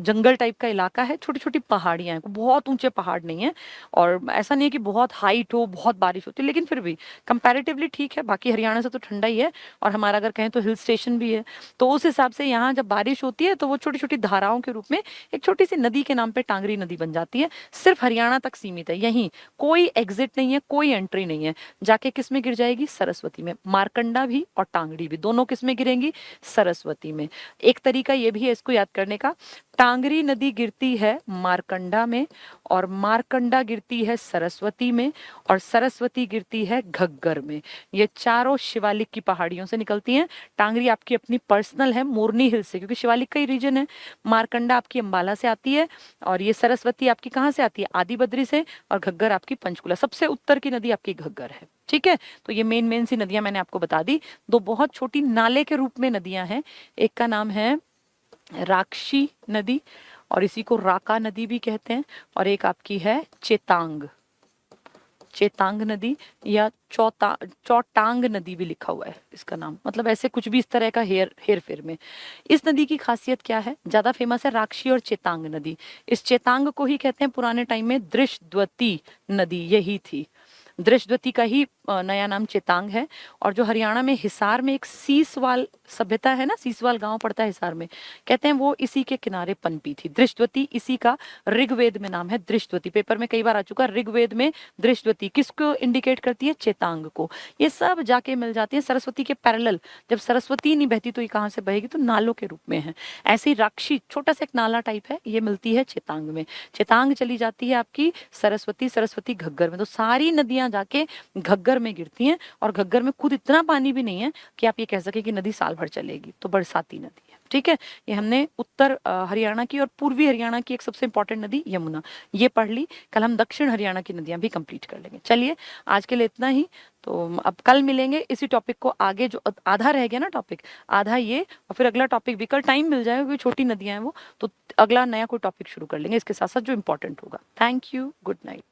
Speaker 1: जंगल टाइप का इलाका है, छोटी छोटी पहाड़ियां हैं, बहुत ऊंचे पहाड़ नहीं है। और ऐसा नहीं है कि बहुत हाइट हो, बहुत बारिश होती है, लेकिन फिर भी कंपैरेटिवली ठीक है। बाकी हरियाणा से तो ठंडा ही है, और हमारा अगर कहें तो हिल स्टेशन भी है। तो उस हिसाब से यहाँ जब बारिश होती है तो वो छोटी छोटी धाराओं के रूप में एक छोटी सी नदी के नाम पे टांगरी नदी बन जाती है। सिर्फ हरियाणा तक सीमित है, यहीं कोई एग्जिट नहीं है, कोई एंट्री नहीं है। जाके किस में गिर जाएगी? सरस्वती में। मारकंडा भी और टांगड़ी भी दोनों किस में गिरेंगी? सरस्वती में। एक तरीका ये भी है इसको याद करने का, टांगरी नदी गिरती है मारकंडा में, और मारकंडा गिरती है सरस्वती में, और सरस्वती गिरती है घग्गर में। ये चारों शिवालिक की पहाड़ियों से निकलती हैं। टांगरी आपकी अपनी पर्सनल है मोरनी हिल से, क्योंकि शिवालिक का ही रीजन है। मारकंडा आपकी अंबाला से आती है, और ये सरस्वती आपकी कहाँ से आती है? आदि बद्री से, और घग्गर आपकी पंचकुला। सबसे उत्तर की नदी आपकी घग्गर है। ठीक है। तो ये मेन मेन सी नदियां मैंने आपको बता दी। दो बहुत छोटी नाले के रूप में नदियां हैं, एक का नाम है राक्षी नदी, और इसी को राका नदी भी कहते हैं, और एक आपकी है चेतांग, चेतांग नदी, या चौटांग नदी भी लिखा हुआ है इसका नाम, मतलब ऐसे कुछ भी इस तरह का हेर फेर में। इस नदी की खासियत क्या है? ज्यादा फेमस है राक्षी और चेतांग नदी। इस चेतांग को ही कहते हैं पुराने टाइम में दृशद्वती नदी, यही थी। दृशद्वती का ही नया नाम चेतांग है। और जो हरियाणा में हिसार में एक सीसवाल सभ्यता है ना, सीसवाल गांव पड़ता है हिसार में, कहते हैं वो इसी के किनारे पनपी थी। दृशद्वती इसी का ऋग्वेद में नाम है, दृशद्वती। पेपर में कई बार आ चुका, ऋग्वेद में दृशद्वती किसको इंडिकेट करती है? चेतांग को। ये सब जाके मिल जाती है सरस्वती के पैरेलल। जब सरस्वती नहीं बहती तो ये कहाँ से बहेगी? तो नालों के रूप में है। ऐसी राक्षी छोटा सा एक नाला टाइप है, ये मिलती है चेतांग में। चेतांग चली जाती है आपकी सरस्वती, सरस्वती घग्गर में। तो सारी नदियां जाके घग्गर में गिरती हैं, और घग्गर में खुद इतना पानी भी नहीं है कि आप ये कह सके कि नदी साल भर चलेगी। तो बरसाती नदी है। ठीक है। ये हमने उत्तर हरियाणा की और पूर्वी हरियाणा की एक सबसे इंपॉर्टेंट नदी यमुना ये पढ़ ली। कल हम दक्षिण हरियाणा की नदियां भी कंप्लीट कर लेंगे। चलिए आज के लिए इतना ही। तो अब कल मिलेंगे इसी टॉपिक को आगे, जो आधा रह गया ना टॉपिक, आधा ये, और फिर अगला टॉपिक भी कल टाइम मिल जाएगा क्योंकि छोटी नदियां हैं वो, तो अगला नया कोई टॉपिक शुरू कर लेंगे इसके साथ साथ जो इंपॉर्टेंट होगा। Thank you, good night.